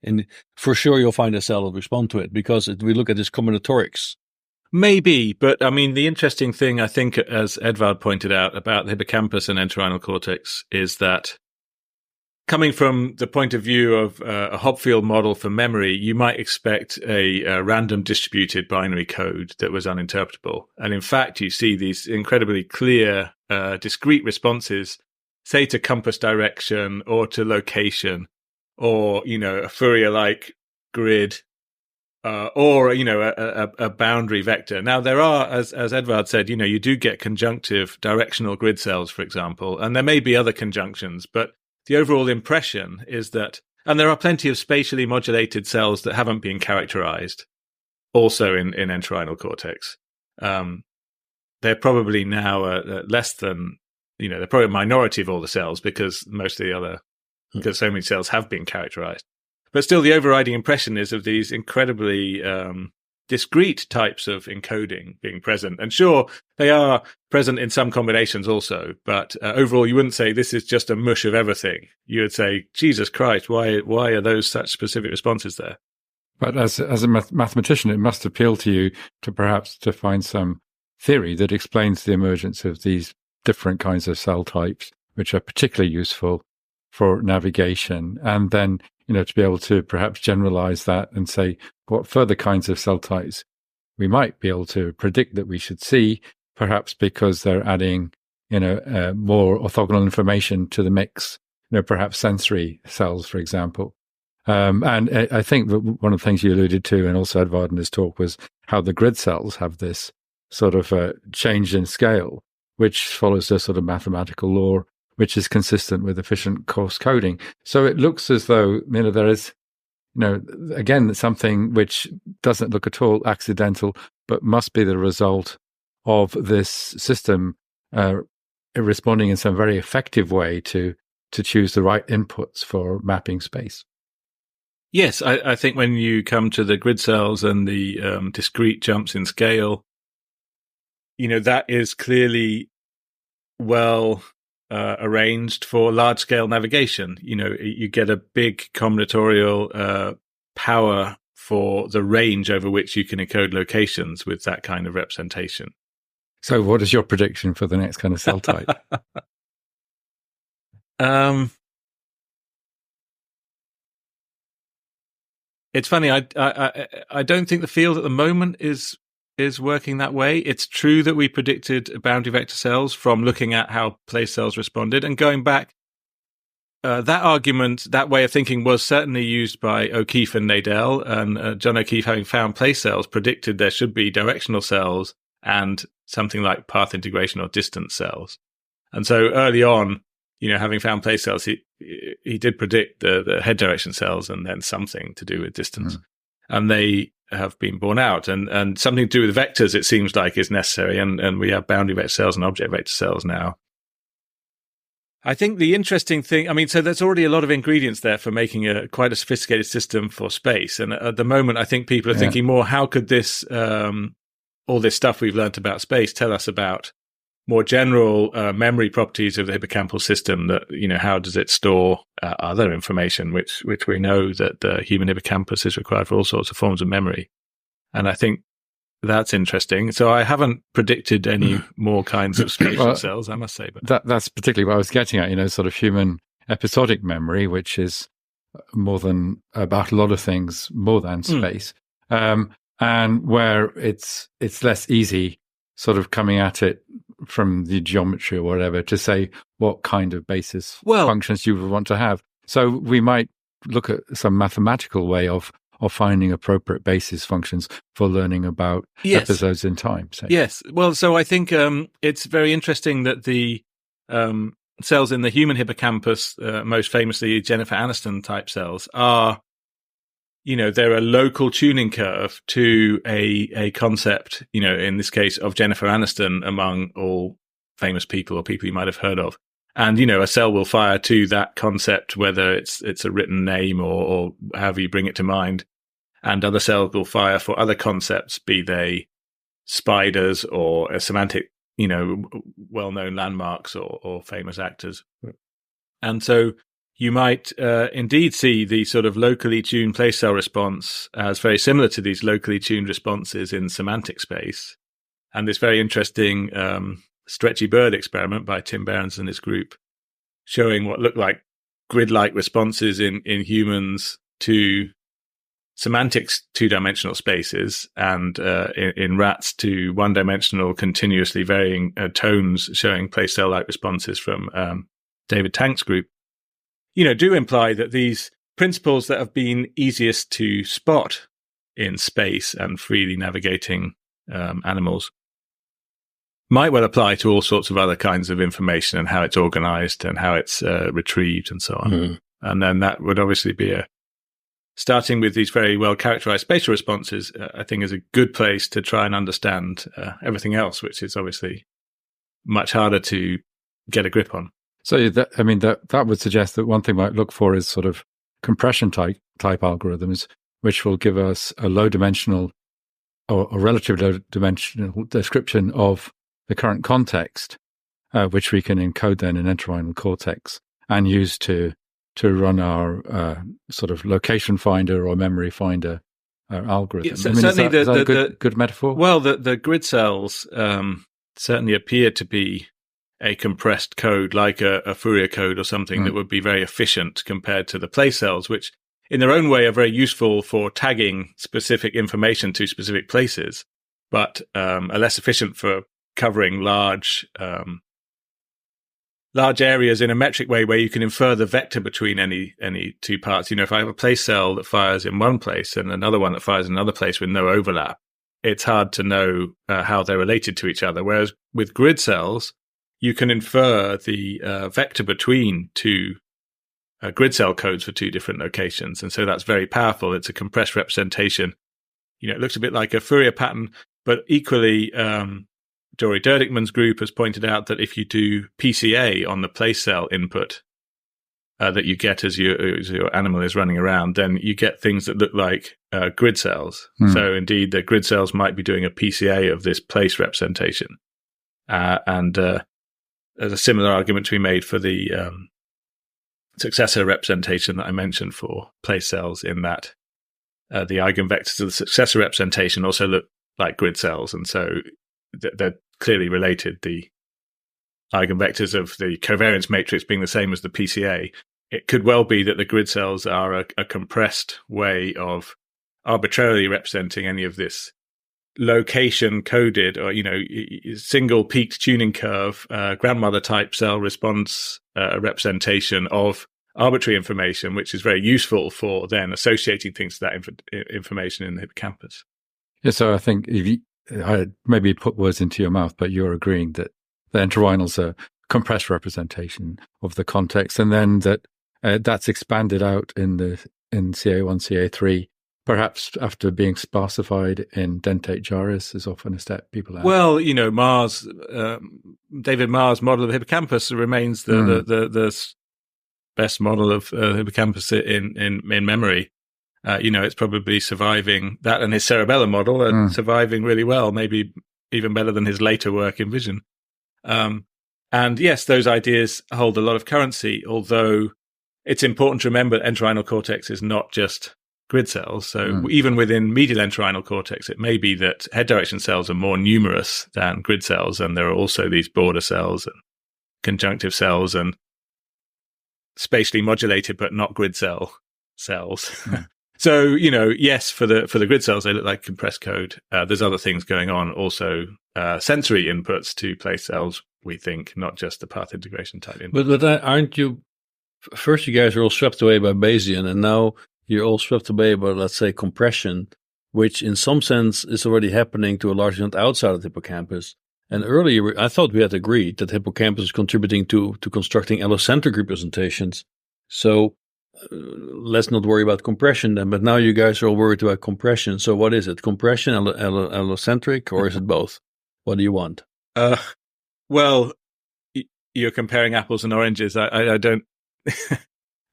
and for sure you'll find a cell that will respond to it, because we look at this combinatorics. Maybe, but I mean, the interesting thing, I think, as Edvard pointed out about the hippocampus and entorhinal cortex, is that coming from the point of view of a Hopfield model for memory, you might expect a random distributed binary code that was uninterpretable. And in fact, you see these incredibly clear, discrete responses, say to compass direction or to location, or, a Fourier-like grid, or, a boundary vector. Now, there are, as Edvard said, you do get conjunctive directional grid cells, for example, and there may be other conjunctions, but the overall impression is that, and there are plenty of spatially modulated cells that haven't been characterized, also in entorhinal cortex. They're probably now less than, they're probably a minority of all the cells, because most of the other, because so many cells have been characterized. But still, the overriding impression is of these incredibly discrete types of encoding being present. And sure, they are present in some combinations also, but overall, you wouldn't say this is just a mush of everything. You would say, Jesus Christ, why are those such specific responses there? But as a mathematician, it must appeal to you to find some theory that explains the emergence of these different kinds of cell types, which are particularly useful for navigation, and then to be able to perhaps generalize that and say what further kinds of cell types we might be able to predict that we should see, perhaps because they're adding more orthogonal information to the mix, perhaps sensory cells, for example. And I think that one of the things you alluded to, and also Edvard in his talk, was how the grid cells have this sort of change in scale, which follows a sort of mathematical law, which is consistent with efficient coarse coding. So it looks as though there is again, something which doesn't look at all accidental, but must be the result of this system responding in some very effective way to choose the right inputs for mapping space. Yes, I think when you come to the grid cells and the discrete jumps in scale, that is clearly well arranged for large-scale navigation. You get a big combinatorial power for the range over which you can encode locations with that kind of representation. So what is your prediction for the next kind of cell type? It's funny. I don't think the field at the moment is working that way. It's true that we predicted boundary vector cells from looking at how place cells responded, and going back, that argument, that way of thinking, was certainly used by O'Keefe and Nadell, and John O'Keefe, having found place cells, predicted there should be directional cells and something like path integration or distance cells. And so early on, having found place cells, he did predict the head direction cells and then something to do with distance. And they have been borne out. And something to do with vectors, it seems like, is necessary. And we have boundary vector cells and object vector cells now. I think the interesting thing, so there's already a lot of ingredients there for making quite a sophisticated system for space. And at the moment, I think people are thinking more, how could this, all this stuff we've learned about space tell us about more general memory properties of the hippocampal system? That, how does it store other information, which we know that the human hippocampus is required for all sorts of forms of memory. And I think that's interesting. So I haven't predicted any more kinds of spatial cells, I must say. But that's particularly what I was getting at, sort of human episodic memory, which is more than, about a lot of things, more than space. And where it's less easy sort of coming at it from the geometry or whatever to say what kind of basis functions you would want to have. So we might look at some mathematical way of finding appropriate basis functions for learning about episodes in time. So. Yes. Well, so I think it's very interesting that the cells in the human hippocampus, most famously Jennifer Aniston type cells, are, they're a local tuning curve to a concept, in this case of Jennifer Aniston among all famous people or people you might have heard of. And, a cell will fire to that concept, whether it's a written name or however you bring it to mind. And other cells will fire for other concepts, be they spiders or a semantic, well-known landmarks or famous actors. And so you might indeed see the sort of locally tuned place cell response as very similar to these locally tuned responses in semantic space. And this very interesting stretchy bird experiment by Tim Behrens and his group, showing what looked like grid-like responses in humans to semantics two-dimensional spaces, and in rats to one-dimensional continuously varying tones, showing place cell-like responses from David Tank's group, do imply that these principles that have been easiest to spot in space and freely navigating animals might well apply to all sorts of other kinds of information and how it's organized and how it's retrieved and so on. And then that would obviously be starting with these very well characterized spatial responses, I think is a good place to try and understand everything else, which is obviously much harder to get a grip on. So that would suggest that one thing we might look for is sort of compression type algorithms, which will give us a low dimensional or a relatively low dimensional description of the current context, which we can encode then in entorhinal cortex and use to run our sort of location finder or memory finder algorithm. Yeah, certainly is that a good metaphor? Well, the grid cells certainly appear to be a compressed code, like a Fourier code or something that would be very efficient compared to the place cells, which in their own way are very useful for tagging specific information to specific places, but are less efficient for covering large areas in a metric way where you can infer the vector between any two parts. If I have a place cell that fires in one place and another one that fires in another place with no overlap, it's hard to know how they're related to each other. Whereas with grid cells, you can infer the vector between two grid cell codes for two different locations. And so that's very powerful. It's a compressed representation. It looks a bit like a Fourier pattern, but equally, Jory Derdikman's group has pointed out that if you do PCA on the place cell input that you get as your animal is running around, then you get things that look like grid cells. So indeed, the grid cells might be doing a PCA of this place representation. And there's a similar argument to be made for the successor representation that I mentioned for place cells, in that the eigenvectors of the successor representation also look like grid cells. And so they're clearly related. The eigenvectors of the covariance matrix being the same as the PCA. It could well be that the grid cells are a compressed way of arbitrarily representing any of this location coded or, single peaked tuning curve, grandmother type cell response representation of arbitrary information, which is very useful for then associating things to that information in the hippocampus. Yeah, so I think I maybe put words into your mouth, but you're agreeing that the entorhinal's a compressed representation of the context, and then that's expanded out in CA1, CA3, perhaps after being sparsified in dentate gyrus is often a step people add. Well, David Marr's model of the hippocampus remains the best model of hippocampus in memory. It's probably surviving that, and his cerebellum model are surviving really well, maybe even better than his later work in vision. And yes, those ideas hold a lot of currency, although it's important to remember that entorhinal cortex is not just grid cells. So even within medial entorhinal cortex, it may be that head direction cells are more numerous than grid cells, and there are also these border cells and conjunctive cells and spatially modulated but not grid cells. So, yes, for the grid cells, they look like compressed code. There's other things going on, also sensory inputs to place cells, we think, not just the path integration type inputs. But aren't you, first you guys are all swept away by Bayesian, and now you're all swept away by, let's say, compression, which in some sense is already happening to a large extent outside of the hippocampus. And earlier, I thought we had agreed that hippocampus is contributing to constructing allocentric representations. So let's not worry about compression then. But now you guys are all worried about compression. So what is it? Compression, allocentric, or is it both? What do you want? Well, you're comparing apples and oranges. I don't.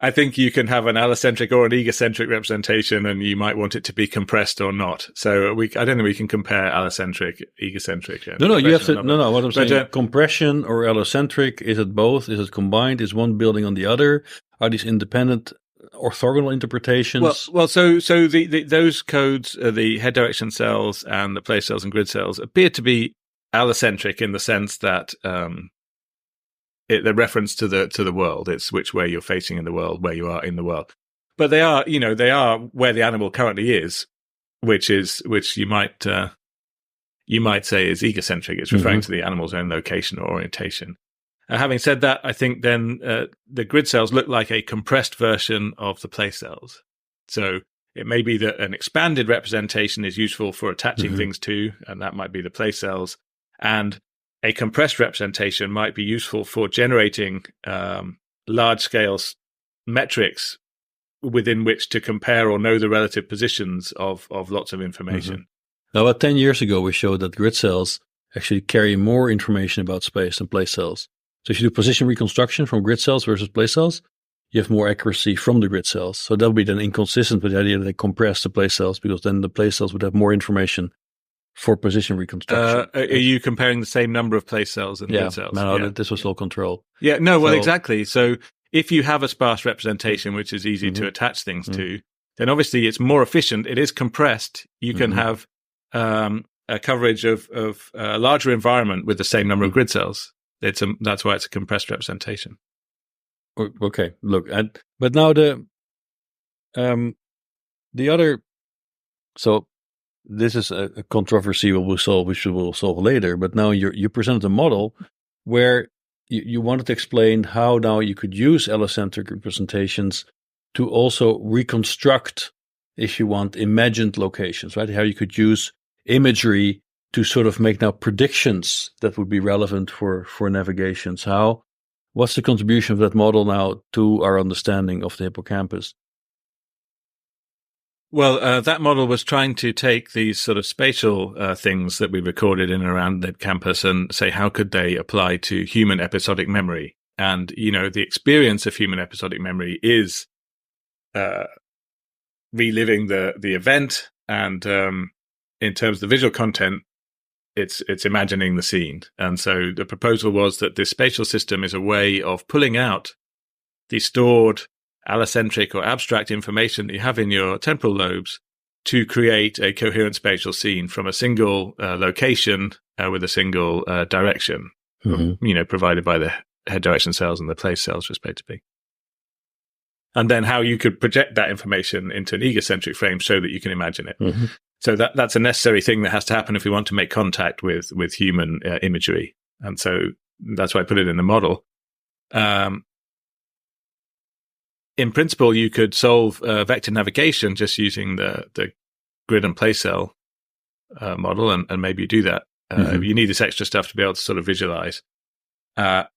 I think you can have an allocentric or an egocentric representation, and you might want it to be compressed or not. So I don't think we can compare allocentric, egocentric. No, you have to. No. What I'm saying, compression or allocentric, is it both? Is it combined? Is one building on the other? Are these independent orthogonal interpretations? Well. So those codes, the head direction cells and the place cells and grid cells, appear to be allocentric in the sense that the reference to the world. It's which way you're facing in the world, where you are in the world. But they are where the animal currently is, which you might say is egocentric. It's referring to the animal's own location or orientation. Having said that, I think then the grid cells look like a compressed version of the place cells. So it may be that an expanded representation is useful for attaching things to, and that might be the place cells. And a compressed representation might be useful for generating large-scale metrics within which to compare or know the relative positions of lots of information. Now, about 10 years ago, we showed that grid cells actually carry more information about space than place cells. So if you do position reconstruction from grid cells versus place cells, you have more accuracy from the grid cells. So that would be then inconsistent with the idea that they compress the place cells, because then the place cells would have more information for position reconstruction. Are you comparing the same number of place cells and grid cells? No, this was low control. Yeah, no, well, exactly. So if you have a sparse representation, which is easy to attach things to, then obviously it's more efficient. It is compressed. You can have a coverage of a larger environment with the same number of grid cells. That's why it's a compressed representation. Okay, look, but now the other, so this is a controversy which we will solve later. But now you presented a model where you wanted to explain how now you could use allocentric representations to also reconstruct, if you want, imagined locations, right? How you could use imagery to sort of make now predictions that would be relevant for navigations. How What's the contribution of that model now to our understanding of the hippocampus? Well, that model was trying to take these sort of spatial things that we recorded in and around the hippocampus and say, how could they apply to human episodic memory? And, the experience of human episodic memory is reliving the event. And in terms of the visual content, it's imagining the scene. And so the proposal was that this spatial system is a way of pulling out the stored allocentric or abstract information that you have in your temporal lobes to create a coherent spatial scene from a single location with a single direction, provided by the head direction cells and the place cells, respectively. And then how you could project that information into an egocentric frame so that you can imagine it. Mm-hmm. So that's a necessary thing that has to happen if we want to make contact with human imagery. And so that's why I put it in the model. In principle, you could solve vector navigation just using the grid and place cell model, and maybe you do that. You need this extra stuff to be able to sort of visualize. But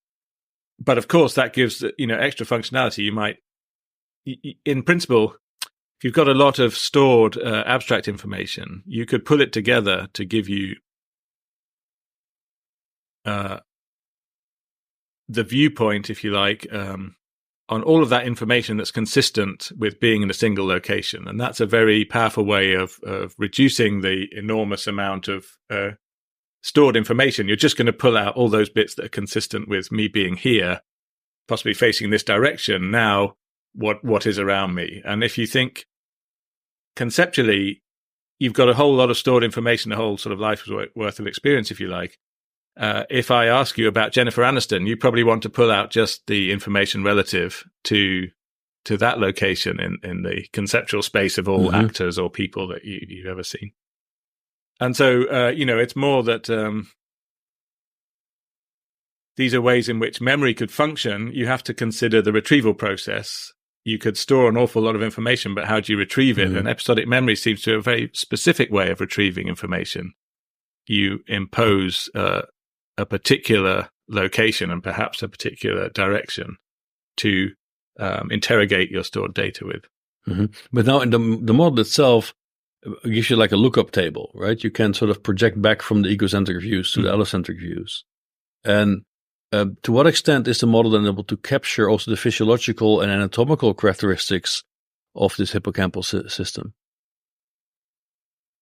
of course, that gives extra functionality. You might, in principle, if you've got a lot of stored abstract information, you could pull it together to give you the viewpoint, if you like, on all of that information that's consistent with being in a single location. And that's a very powerful way of reducing the enormous amount of stored information. You're just going to pull out all those bits that are consistent with me being here, possibly facing this direction. Now, what is around me? And if you think conceptually, you've got a whole lot of stored information, a whole sort of life's worth of experience, if you like. If I ask you about Jennifer Aniston, you probably want to pull out just the information relative to that location in the conceptual space of all actors or people that you've ever seen. And so, it's more that these are ways in which memory could function. You have to consider the retrieval process. You could store an awful lot of information, but how do you retrieve it? And episodic memory seems to be a very specific way of retrieving information. You impose a particular location and perhaps a particular direction to interrogate your stored data with. But now in the model itself gives you like a lookup table, right? You can sort of project back from the egocentric views to the allocentric views. And to what extent is the model then able to capture also the physiological and anatomical characteristics of this hippocampal system?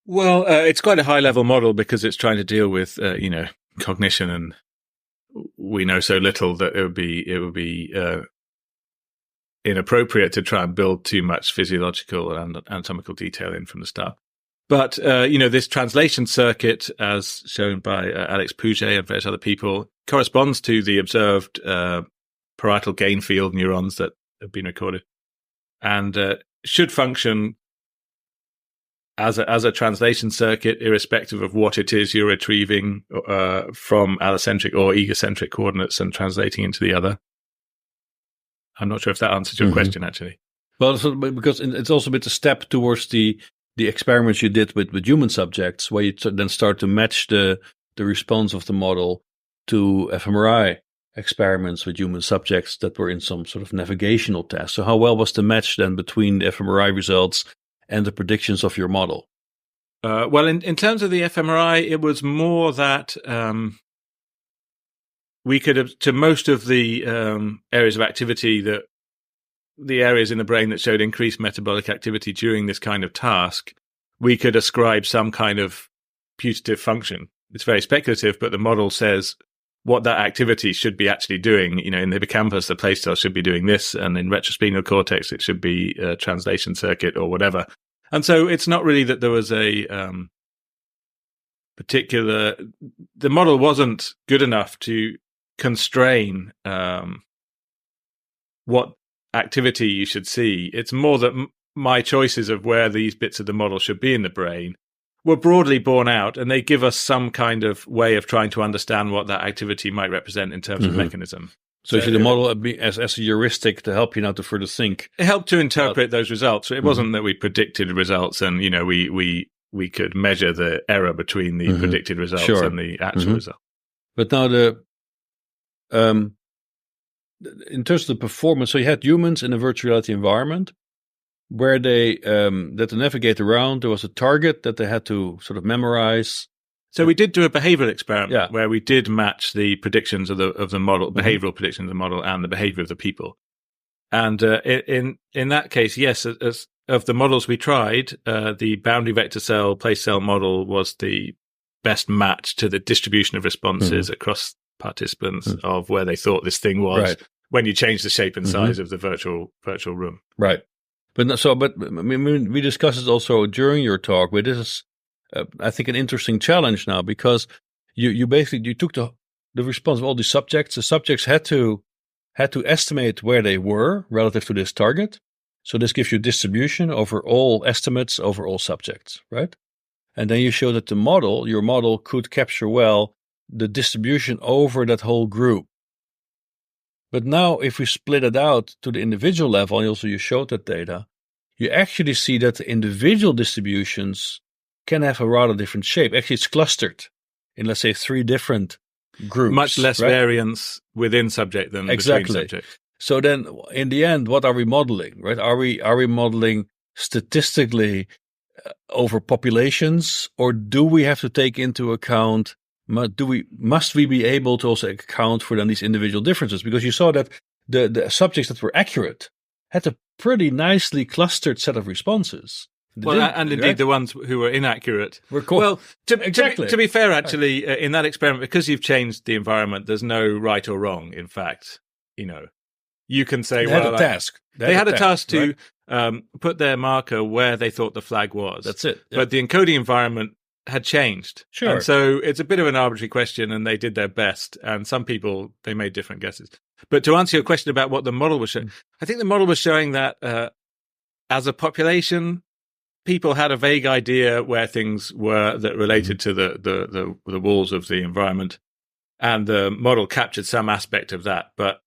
Well, it's quite a high-level model because it's trying to deal with, cognition, and we know so little that it would be inappropriate to try and build too much physiological and anatomical detail in from the start. But this translation circuit, as shown by Alex Pouget and various other people, corresponds to the observed parietal gain field neurons that have been recorded, and should function as a translation circuit, irrespective of what it is you're retrieving from allocentric or egocentric coordinates and translating into the other. I'm not sure if that answers your question, actually. Well, because it's also a bit a step towards the experiments you did with human subjects, where you then start to match the response of the model to fMRI experiments with human subjects that were in some sort of navigational test. So how well was the match then between the fMRI results and the predictions of your model? Well, in terms of the fMRI, it was more that we could have, to most of the areas of activity, that the areas in the brain that showed increased metabolic activity during this kind of task, we could ascribe some kind of putative function. It's very speculative, but the model says what that activity should be actually doing. In the hippocampus, the place cell should be doing this, and in retrospinal cortex, it should be a translation circuit or whatever. And so it's not really that there was a particular... The model wasn't good enough to constrain what activity you should see. It's more that my choices of where these bits of the model should be in the brain were broadly borne out, and they give us some kind of way of trying to understand what that activity might represent in terms of mechanism. So should the model be as a heuristic to help you now to further think? It helped to interpret those results. It wasn't that we predicted results and, we could measure the error between the predicted results and the actual result. But now in terms of the performance, so you had humans in a virtual reality environment where they that to navigate around, there was a target that they had to sort of memorize. So we did do a behavioral experiment where we did match the predictions of the model, behavioral predictions of the model, and the behavior of the people. And in that case, yes, as of the models we tried, the boundary vector cell place cell model was the best match to the distribution of responses across participants of where they thought this thing was when you change the shape and size of the virtual room. Right. But we discussed it also during your talk. But this is, I think, an interesting challenge now, because you basically took the response of all these subjects. The subjects had to estimate where they were relative to this target. So this gives you distribution over all estimates over all subjects, right? And then you show that your model could capture well the distribution over that whole group. But now if we split it out to the individual level, and also you showed that data, you actually see that the individual distributions can have a rather different shape. Actually, it's clustered in, let's say, 3 different groups. Much less variance within subject than between subjects. So then, in the end, what are we modeling, right? Are we modeling statistically over populations, or do we have to take into account? Must we be able to also account for then these individual differences? Because you saw that the subjects that were accurate had a pretty nicely clustered set of responses. And indeed, the ones who were inaccurate were caught. Well, to be fair, actually, in that experiment, because you've changed the environment, there's no right or wrong. In fact, you can say, they had a task. They had a task to put their marker where they thought the flag was. That's it. Yeah. But the encoding environment had changed. Sure. And so it's a bit of an arbitrary question, and they did their best. And some people, they made different guesses. But to answer your question about what the model was showing, I think the model was showing that as a population, people had a vague idea where things were that related to the walls of the environment. And the model captured some aspect of that, but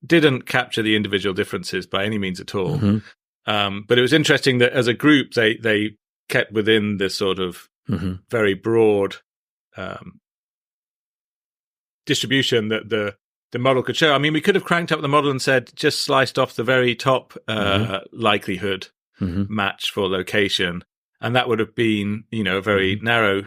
didn't capture the individual differences by any means at all. But it was interesting that as a group, they kept within this sort of very broad distribution that the model could show. I mean, we could have cranked up the model and said, just sliced off the very top likelihood match for location. And that would have been, a very narrow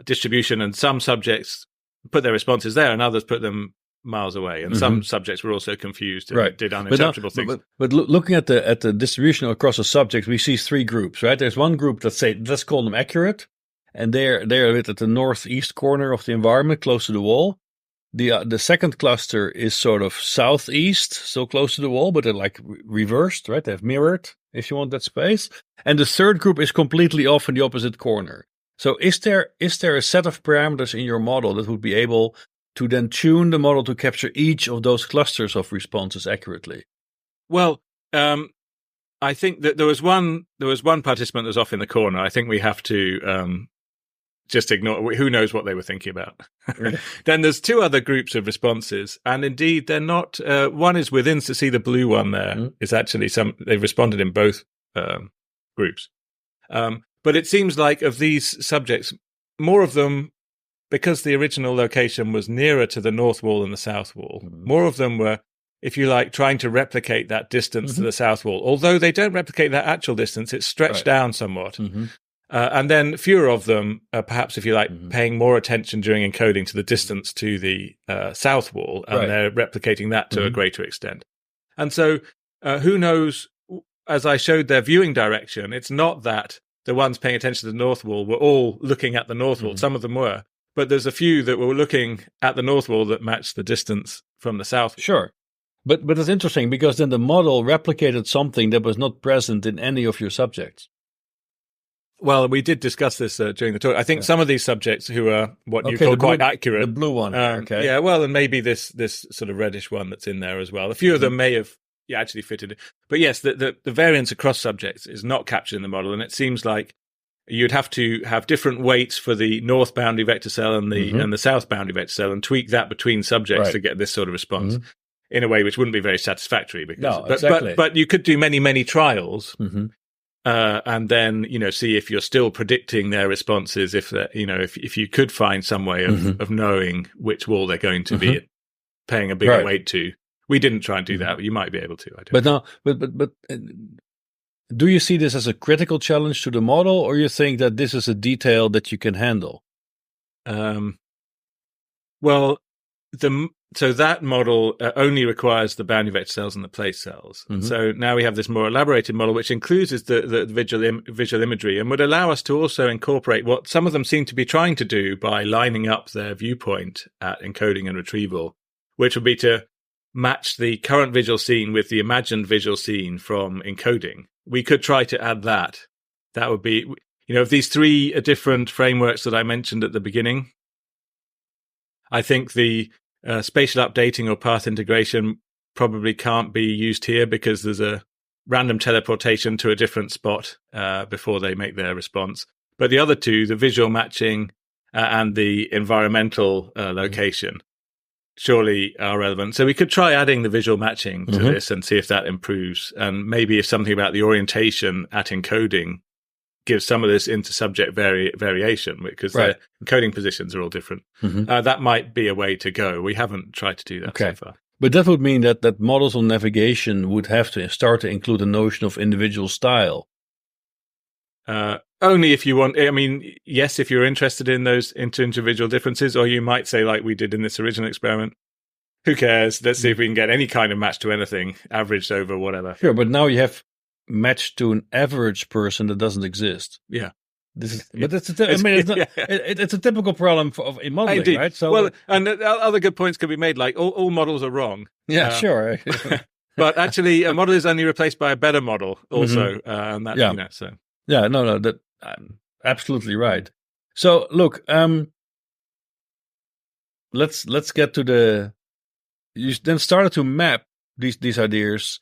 distribution. And some subjects put their responses there and others put them miles away. And some subjects were also confused and did unacceptable things. But looking at the distribution across the subjects, we see 3 groups, right? There's one group that say, let's call them accurate. And they're a bit at the northeast corner of the environment, close to the wall. The second cluster is sort of southeast, so close to the wall, but they're like reversed, right? They've mirrored, if you want, that space. And the third group is completely off in the opposite corner. So is there a set of parameters in your model that would be able to then tune the model to capture each of those clusters of responses accurately? Well, I think that there was one participant that was off in the corner. I think we have to just ignore. Who knows what they were thinking about? Then there's 2 other groups of responses, and indeed they're not. One is within. To see the blue one there is actually they've responded in both groups, but it seems like of these subjects, more of them, because the original location was nearer to the north wall than the south wall, more of them were, if you like, trying to replicate that distance to the south wall. Although they don't replicate that actual distance, it's stretched down somewhat. And then fewer of them, perhaps, if you like, paying more attention during encoding to the distance to the south wall, and they're replicating that to a greater extent. And so who knows, as I showed their viewing direction, it's not that the ones paying attention to the north wall were all looking at the north wall. Some of them were. But there's a few that were looking at the north wall that matched the distance from the south wall. Sure. But it's interesting, because then the model replicated something that was not present in any of your subjects. Well, we did discuss this during the talk. I think some of these subjects who are what you call quite accurate. The blue one. Okay. Yeah, well, and maybe this sort of reddish one that's in there as well. A few of them may have actually fitted it. But yes, the variance across subjects is not captured in the model. And it seems like you'd have to have different weights for the north boundary vector cell and the south boundary vector cell, and tweak that between subjects to get this sort of response in a way which wouldn't be very satisfactory. But you could do many, many trials. And then, see if you're still predicting their responses, if you could find some way of knowing which wall they're going to be paying a bigger weight to. We didn't try and do that. You might be able to. I don't know. But do you see this as a critical challenge to the model, or you think that this is a detail that you can handle? So that model only requires the boundary vector cells and the place cells. Mm-hmm. So now we have this more elaborated model, which includes the visual imagery, and would allow us to also incorporate what some of them seem to be trying to do by lining up their viewpoint at encoding and retrieval, which would be to match the current visual scene with the imagined visual scene from encoding. We could try to add that. That would be, of these three different frameworks that I mentioned at the beginning, I think the spatial updating or path integration probably can't be used here because there's a random teleportation to a different spot before they make their response. But the other two, the visual matching and the environmental location, surely are relevant. So we could try adding the visual matching to this and see if that improves. And maybe if something about the orientation at encoding gives some of this inter-subject variation, because their encoding positions are all different. That might be a way to go. We haven't tried to do that so far. But that would mean that models on navigation would have to start to include a notion of individual style. Only if you want. I mean, yes, if you're interested in those individual differences, or you might say, like we did in this original experiment, who cares? Let's see if we can get any kind of match to anything, averaged over whatever. Sure, but now you have matched to an average person that doesn't exist. Yeah. It's a typical problem in modeling, Indeed. right? So, well, and other good points could be made, like all models are wrong. Yeah, sure. But actually, a model is only replaced by a better model, also, and that so. Yeah, no, that absolutely right. So, look, let's get to you then started to map these ideas.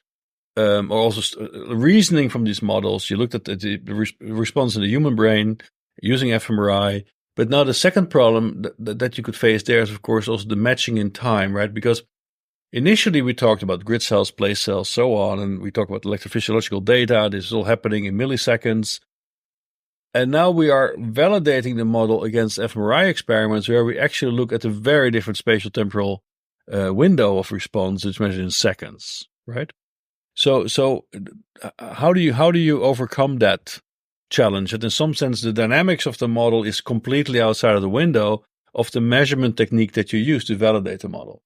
Or also reasoning from these models. You looked at the response in the human brain using fMRI. But now the second problem that you could face there is, of course, also the matching in time, right? Because initially we talked about grid cells, place cells, so on, and we talked about electrophysiological data. This is all happening in milliseconds. And now we are validating the model against fMRI experiments where we actually look at a very different spatial temporal window of response. It's measured in seconds, right? So how do you overcome that challenge? That in some sense the dynamics of the model is completely outside of the window of the measurement technique that you use to validate the model.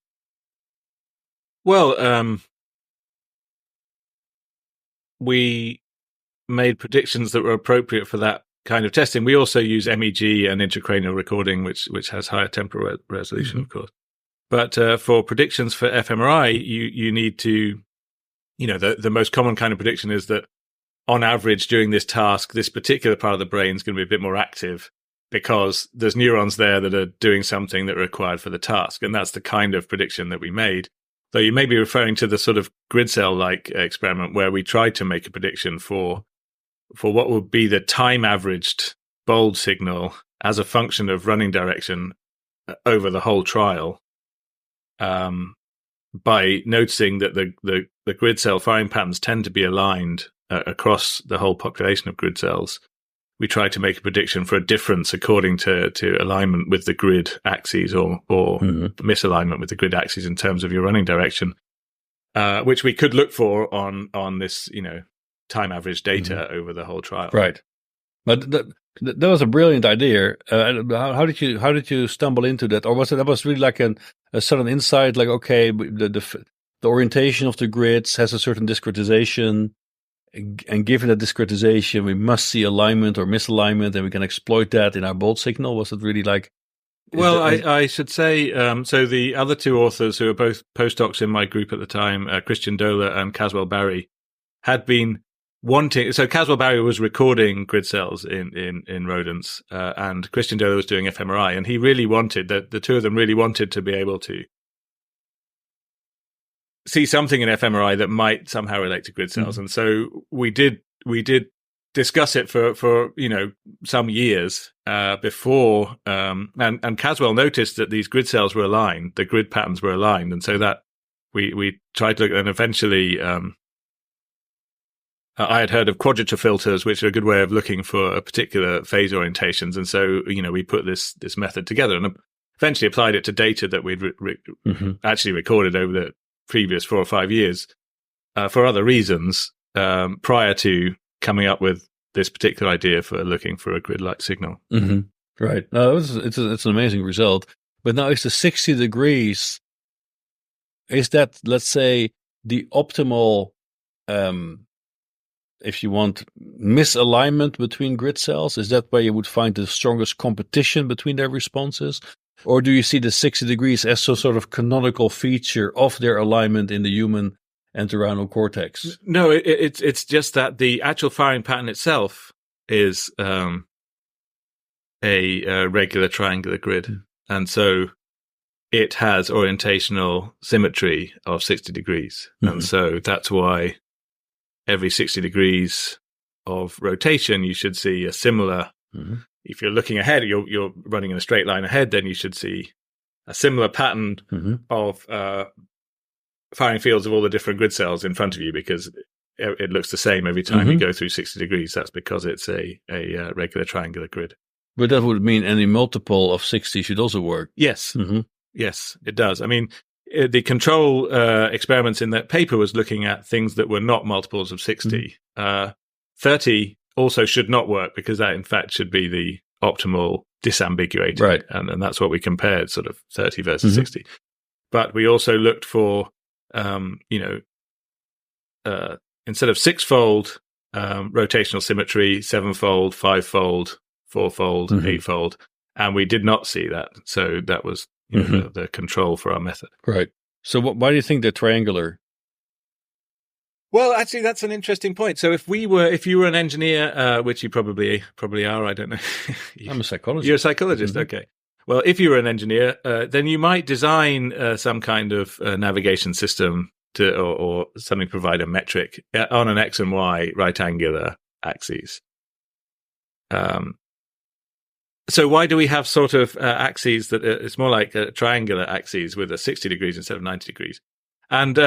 Well, we made predictions that were appropriate for that kind of testing. We also use MEG and intracranial recording, which has higher temporal resolution, of course. But for predictions for fMRI, you need to. The most common kind of prediction is that on average during this task, this particular part of the brain is going to be a bit more active because there's neurons there that are doing something that are required for the task. And that's the kind of prediction that we made. Though you may be referring to the sort of grid cell-like experiment where we tried to make a prediction for what would be the time averaged bold signal as a function of running direction over the whole trial. By noticing that the grid cell firing patterns tend to be aligned across the whole population of grid cells, we try to make a prediction for a difference according to alignment with the grid axes or misalignment with the grid axes in terms of your running direction, which we could look for on this time average data over the whole trial. Right, but that was a brilliant idea. How did you stumble into that, or was it really like a sudden insight? Like, okay, the orientation of the grids has a certain discretization, and given that discretization, we must see alignment or misalignment, and we can exploit that in our bold signal. Was it really like? Well, I should say. So the other two authors who are both postdocs in my group at the time, Christian Doehler and Caswell Barry, had been wanting. So Caswell Barry was recording grid cells in rodents, and Christian Doehler was doing fMRI, and he really wanted the two of them really wanted to be able to see something in fMRI that might somehow relate to grid cells, and so we did discuss it for some years before, and Caswell noticed that these grid cells were aligned, the grid patterns were aligned, and so that we tried to look, and eventually. I had heard of quadrature filters, which are a good way of looking for a particular phase orientations. And so, we put this method together. And eventually applied it to data that we'd actually recorded over the previous 4 or 5 years for other reasons prior to coming up with this particular idea for looking for a grid-like signal. Right. No, it's an amazing result. But now is the 60 degrees, is that, let's say, the optimal, if you want, misalignment between grid cells? Is that where you would find the strongest competition between their responses? Or do you see the 60 degrees as some sort of canonical feature of their alignment in the human entorhinal cortex? No, it's just that the actual firing pattern itself is a regular triangular grid. And so it has orientational symmetry of 60 degrees. And so that's why every 60 degrees of rotation, you should see a similar, if you're looking ahead, you're running in a straight line ahead, then you should see a similar pattern of firing fields of all the different grid cells in front of you, because it looks the same every time you go through 60 degrees. That's because it's a regular triangular grid. But that would mean any multiple of 60 should also work. Yes. Yes, it does. I mean, the control experiments in that paper was looking at things that were not multiples of 60. 30 also should not work, because that, in fact, should be the optimal disambiguating. Right. And that's what we compared, sort of 30 versus 60. But we also looked for, instead of 6-fold rotational symmetry, 7-fold, 5-fold, 4-fold, 8-fold. And we did not see that. So that was the control for our method. Right. So why do you think they're triangular? Well, actually, that's an interesting point. So if you were an engineer, which you probably are, I don't know. I'm a psychologist. You're a psychologist. Okay. Well, if you were an engineer, then you might design some kind of navigation system or something to provide a metric on an X and Y right angular axes. So why do we have sort of axes that it's more like a triangular axes with a 60 degrees instead of 90 degrees? And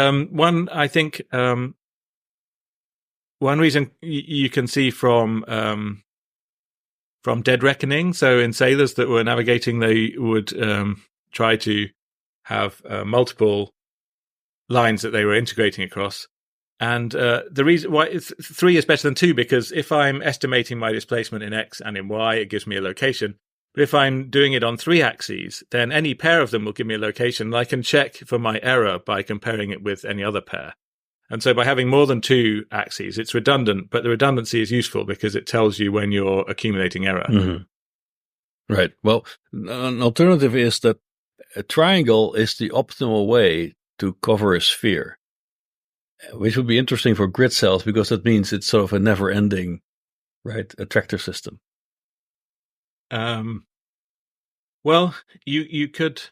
one reason you can see from Dead Reckoning. So in sailors that were navigating, they would try to have multiple lines that they were integrating across. And the reason why 3 is better than 2, because if I'm estimating my displacement in X and in Y, it gives me a location. But if I'm doing it on 3 axes, then any pair of them will give me a location. And I can check for my error by comparing it with any other pair. And so by having more than 2 axes, it's redundant, but the redundancy is useful because it tells you when you're accumulating error. Right. Well, an alternative is that a triangle is the optimal way to cover a sphere, which would be interesting for grid cells, because that means it's sort of a never-ending, right, attractor system. Well, you could.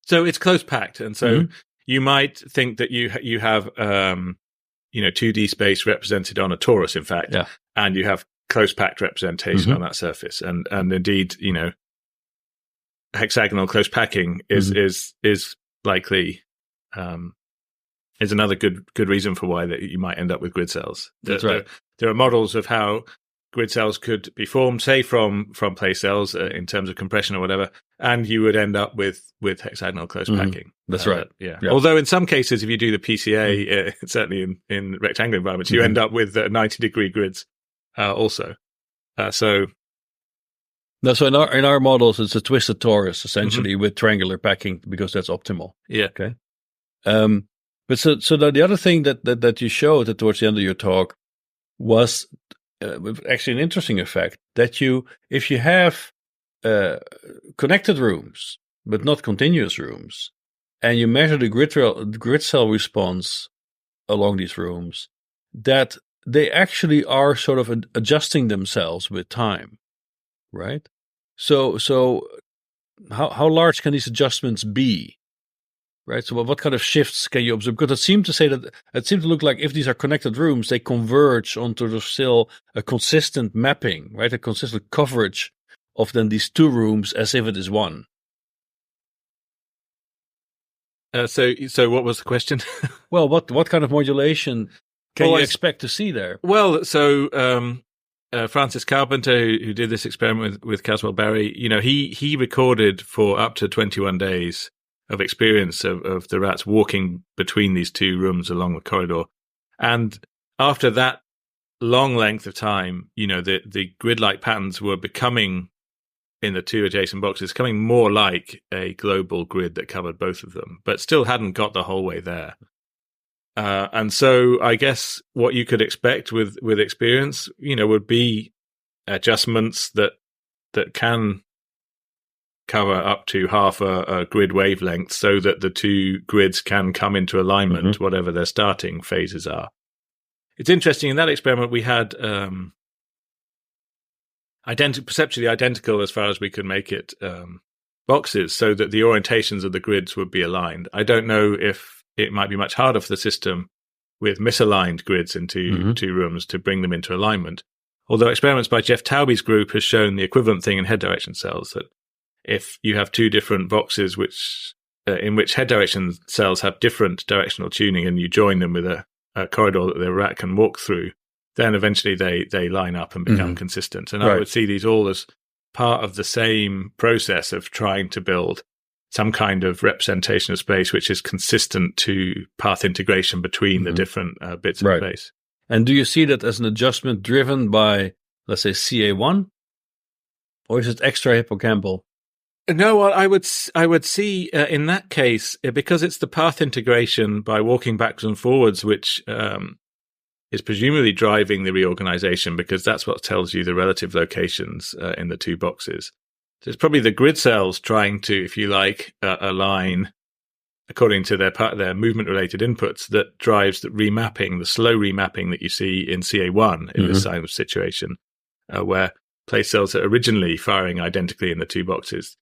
So it's close packed, and so you might think that you have 2D space represented on a torus, in fact, and you have close packed representation on that surface, and indeed, hexagonal close packing is likely. Is another good reason for why that you might end up with grid cells. That's right. There are models of how grid cells could be formed, say from place cells in terms of compression or whatever, and you would end up with hexagonal close packing. That's right. Yeah. Although in some cases, if you do the PCA, certainly in rectangular environments, you end up with 90-degree grids also. So in our models, it's a twisted torus essentially with triangular packing, because that's optimal. Yeah. Okay. But so the other thing that you showed towards the end of your talk was actually an interesting effect, that if you have connected rooms but not continuous rooms, and you measure the grid cell response along these rooms, that they actually are sort of adjusting themselves with time, right? So how large can these adjustments be? Right. So what kind of shifts can you observe? Because it seemed to look like if these are connected rooms, they converge onto still a consistent mapping, right? A consistent coverage of then these 2 rooms as if it is one. So what was the question? Well, what kind of modulation can you expect to see there? Well, so Francis Carpenter, who did this experiment with Caswell Berry, he recorded for up to 21 days of experience of the rats walking between these two rooms along the corridor. And after that long length of time, the grid-like patterns were becoming, in the two adjacent boxes, coming more like a global grid that covered both of them, but still hadn't got the whole way there. And so I guess what you could expect with experience, would be adjustments that can cover up to half a grid wavelength so that the two grids can come into alignment, whatever their starting phases are. It's interesting, in that experiment we had perceptually identical, as far as we could make it, boxes, so that the orientations of the grids would be aligned. I don't know if it might be much harder for the system with misaligned grids into two rooms to bring them into alignment. Although experiments by Jeff Taube's group has shown the equivalent thing in head direction cells, that if you have two different boxes in which head direction cells have different directional tuning, and you join them with a corridor that the rat can walk through, then eventually they line up and become consistent. And I would see these all as part of the same process of trying to build some kind of representation of space which is consistent to path integration between the different bits of space. And do you see that as an adjustment driven by, let's say, CA1? Or is it extra hippocampal? No, well, I would see in that case, because it's the path integration by walking backwards and forwards, which is presumably driving the reorganization, because that's what tells you the relative locations in the two boxes. So it's probably the grid cells trying to, if you like, align according to their movement-related inputs that drives the remapping, the slow remapping that you see in CA1 in this kind of situation, where place cells that are originally firing identically in the two boxes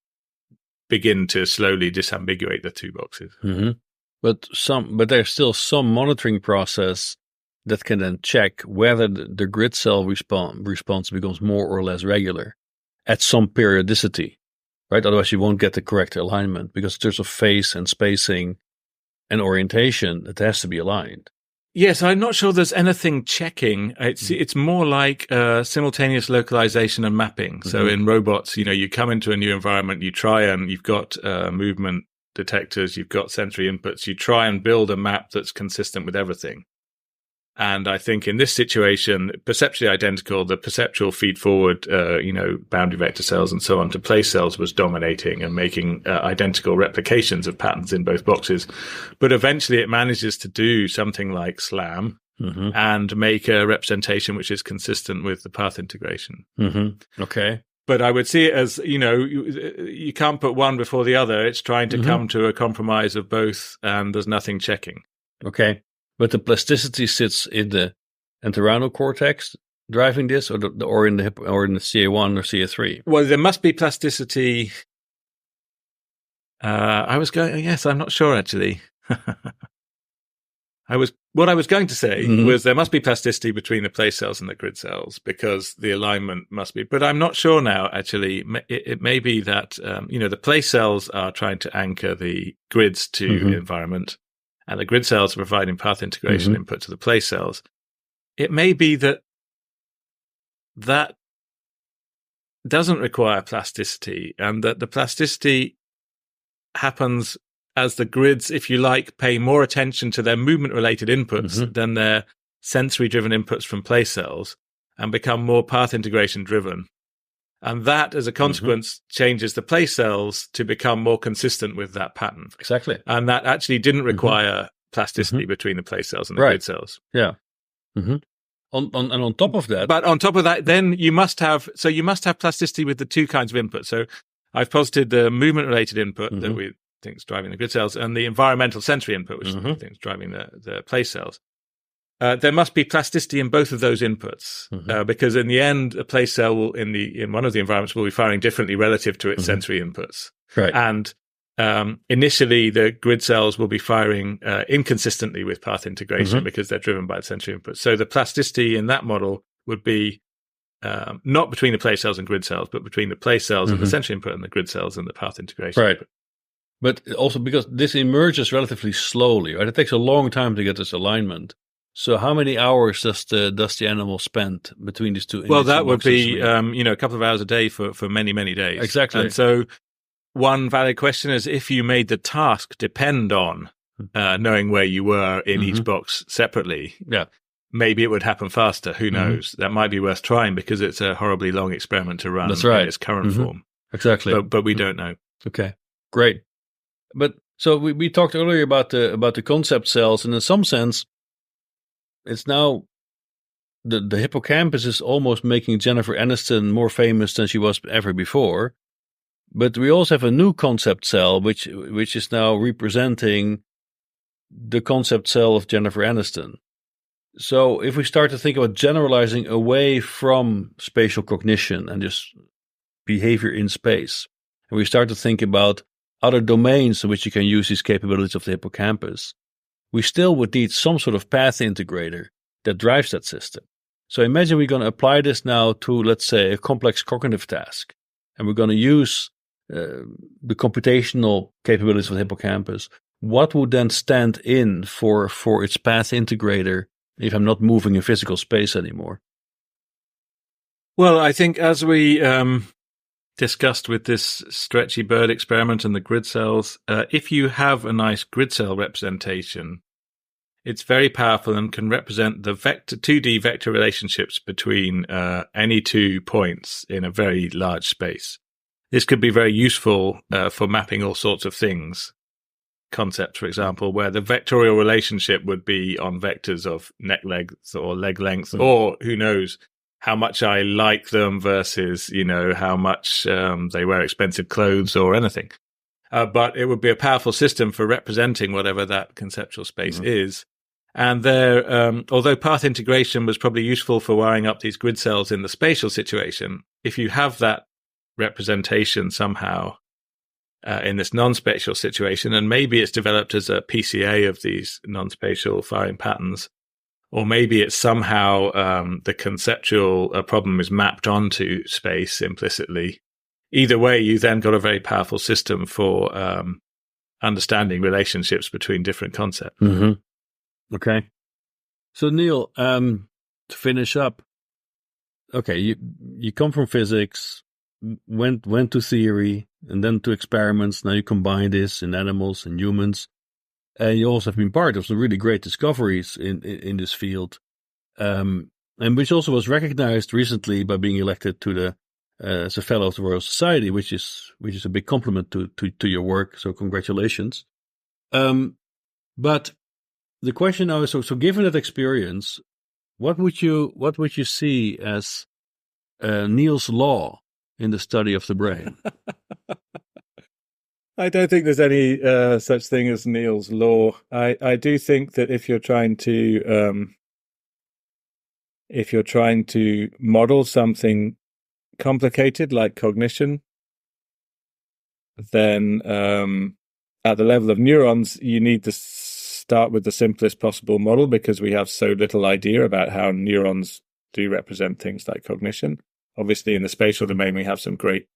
begin to slowly disambiguate the two boxes. But there's still some monitoring process that can then check whether the grid cell response becomes more or less regular at some periodicity, right? Otherwise you won't get the correct alignment, because in terms of phase and spacing and orientation, it has to be aligned. Yes, I'm not sure there's anything checking. It's more like simultaneous localization and mapping. So in robots, you come into a new environment, you try and you've got movement detectors, you've got sensory inputs, you try and build a map that's consistent with everything. And I think in this situation, perceptually identical, the perceptual feed forward, boundary vector cells and so on to place cells was dominating and making identical replications of patterns in both boxes. But eventually it manages to do something like SLAM and make a representation which is consistent with the path integration. Okay. But I would see it as, you can't put one before the other. It's trying to come to a compromise of both, and there's nothing checking. Okay. But the plasticity sits in the entorhinal cortex driving this, or in the CA1 or CA3? Well, there must be plasticity. Yes, I'm not sure actually. What I was going to say was there must be plasticity between the place cells and the grid cells, because the alignment must be. But I'm not sure now. Actually, it may be that the place cells are trying to anchor the grids to the environment, and the grid cells are providing path integration input to the place cells. It may be that doesn't require plasticity, and that the plasticity happens as the grids, if you like, pay more attention to their movement-related inputs than their sensory-driven inputs from place cells, and become more path integration-driven. And that, as a consequence, changes the place cells to become more consistent with that pattern. Exactly. And that actually didn't require plasticity between the place cells and the grid cells. Yeah. On top of that... But on top of that, then you must have plasticity with the two kinds of input. So I've posited the movement-related input that we think is driving the grid cells, and the environmental sensory input, which we think is driving the place cells. There must be plasticity in both of those inputs, because in the end, a place cell will, in one of the environments, will be firing differently relative to its sensory inputs. Right. And initially, the grid cells will be firing inconsistently with path integration because they're driven by the sensory inputs. So the plasticity in that model would be not between the place cells and grid cells, but between the place cells and the sensory input, and the grid cells and the path integration input. But also because this emerges relatively slowly, right? It takes a long time to get this alignment. So how many hours does the animal spend between these two? Well, that would be a couple of hours a day for many, many days. Exactly. And so one valid question is, if you made the task depend on knowing where you were in each box separately, maybe it would happen faster. Who knows? That might be worth trying because it's a horribly long experiment to run in its current form. Exactly. But we don't know. Okay, great. But so we talked earlier about the concept cells, and in some sense, it's now the hippocampus is almost making Jennifer Aniston more famous than she was ever before. But we also have a new concept cell, which is now representing the concept cell of Jennifer Aniston. So if we start to think about generalizing away from spatial cognition and just behavior in space, and we start to think about other domains in which you can use these capabilities of the hippocampus, we still would need some sort of path integrator that drives that system. So imagine we're going to apply this now to, let's say, a complex cognitive task, and we're going to use the computational capabilities of the hippocampus. What would then stand in for its path integrator if I'm not moving in physical space anymore? Well, I think as we discussed with this stretchy bird experiment and the grid cells, if you have a nice grid cell representation, it's very powerful and can represent the 2D vector relationships between any 2 points in a very large space. This could be very useful for mapping all sorts of things. Concepts, for example, where the vectorial relationship would be on vectors of neck length or leg length, or who knows how much I like them versus, how much they wear expensive clothes or anything. But it would be a powerful system for representing whatever that conceptual space is. And there, although path integration was probably useful for wiring up these grid cells in the spatial situation, if you have that representation somehow in this non-spatial situation, and maybe it's developed as a PCA of these non-spatial firing patterns, or maybe it's somehow the conceptual problem is mapped onto space implicitly. Either way, you then got a very powerful system for understanding relationships between different concepts. Okay. So Neil, to finish up, okay, you come from physics, went to theory, and then to experiments. Now you combine this in animals and humans. And you also have been part of some really great discoveries in this field, and which also was recognized recently by being elected to the as a fellow of the Royal Society, which is a big compliment to your work. So congratulations. But the question now is, so given that experience, what would you see as Neil's law in the study of the brain? I don't think there's any such thing as Neil's law. I do think that if you're trying to model something complicated like cognition, then at the level of neurons, you need to start with the simplest possible model because we have so little idea about how neurons do represent things like cognition. Obviously, in the spatial domain, we have some great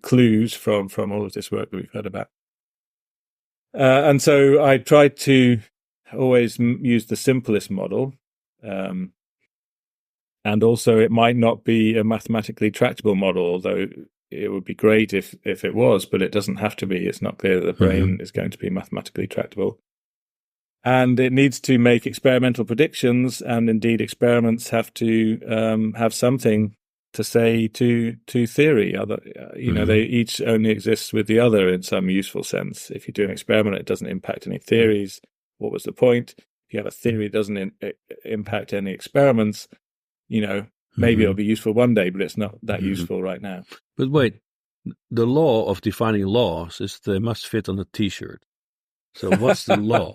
clues from all of this work that we've heard about. And so I tried to always use the simplest model. And also it might not be a mathematically tractable model, although it would be great if it was, but it doesn't have to be. It's not clear that the brain is going to be mathematically tractable. And it needs to make experimental predictions, and indeed experiments have to have something to say to theory. They each only exist with the other in some useful sense. If you do an experiment, it doesn't impact any theories. What was the point? If you have a theory that doesn't impact any experiments, maybe it'll be useful one day, but it's not that useful right now. But wait, the law of defining laws is they must fit on a T-shirt. So what's the law?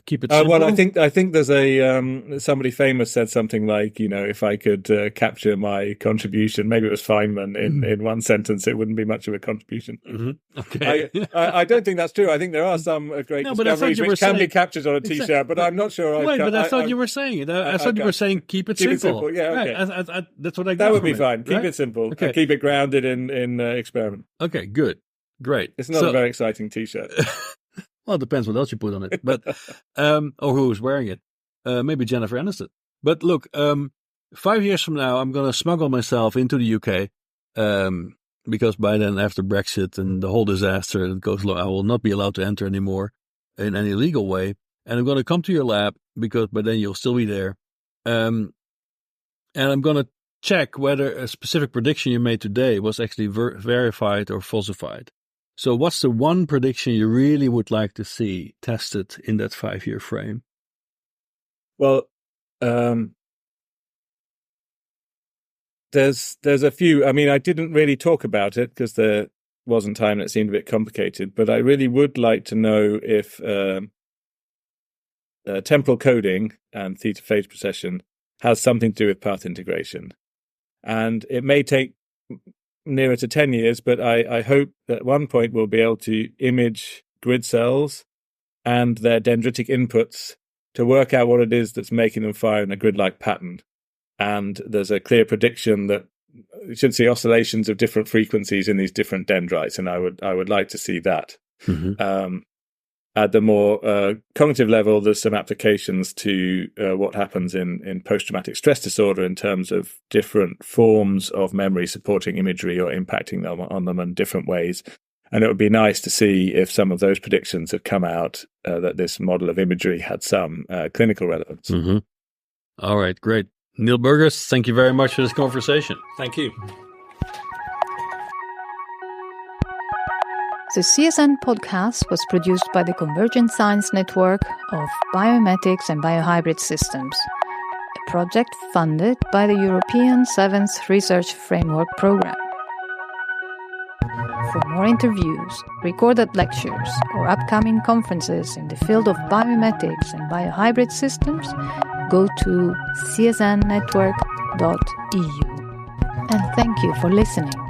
Keep it simple. Well, I think there's a somebody famous said something like, if I could capture my contribution, maybe it was Feynman in one sentence, it wouldn't be much of a contribution. Okay. I don't think that's true. I think there are some great discoveries which can be captured on a T-shirt, but I'm not sure. I thought you were saying it. I thought you were saying keep it simple. Yeah, okay. Right. That's what I got. That would be fine. Keep it simple. Okay. Keep it grounded in experiment. Okay, good. Great. It's not a very exciting T-shirt. Well, it depends what else you put on it, but or who's wearing it. Maybe Jennifer Aniston. But look, 5 years from now, I'm going to smuggle myself into the UK because by then, after Brexit and the whole disaster that goes along, I will not be allowed to enter anymore in any legal way. And I'm going to come to your lab because by then you'll still be there. And I'm going to check whether a specific prediction you made today was actually verified or falsified. So what's the one prediction you really would like to see tested in that 5-year frame? Well, there's a few. I mean, I didn't really talk about it because there wasn't time and it seemed a bit complicated, but I really would like to know if temporal coding and theta phase precession has something to do with path integration. And it may take nearer to 10 years, but I hope that at one point we'll be able to image grid cells and their dendritic inputs to work out what it is that's making them fire in a grid-like pattern. And there's a clear prediction that you should see oscillations of different frequencies in these different dendrites, and I would like to see that. Mm-hmm. At the more cognitive level, there's some applications to what happens in post-traumatic stress disorder in terms of different forms of memory supporting imagery or impacting them on them in different ways. And it would be nice to see if some of those predictions have come out that this model of imagery had some clinical relevance. Mm-hmm. All right, great. Neil Burgess, thank you very much for this conversation. Thank you. The CSN podcast was produced by the Convergent Science Network of Biomimetics and Biohybrid Systems, a project funded by the European 7th Research Framework Programme. For more interviews, recorded lectures, or upcoming conferences in the field of biomimetics and biohybrid systems, go to csnnetwork.eu. And thank you for listening.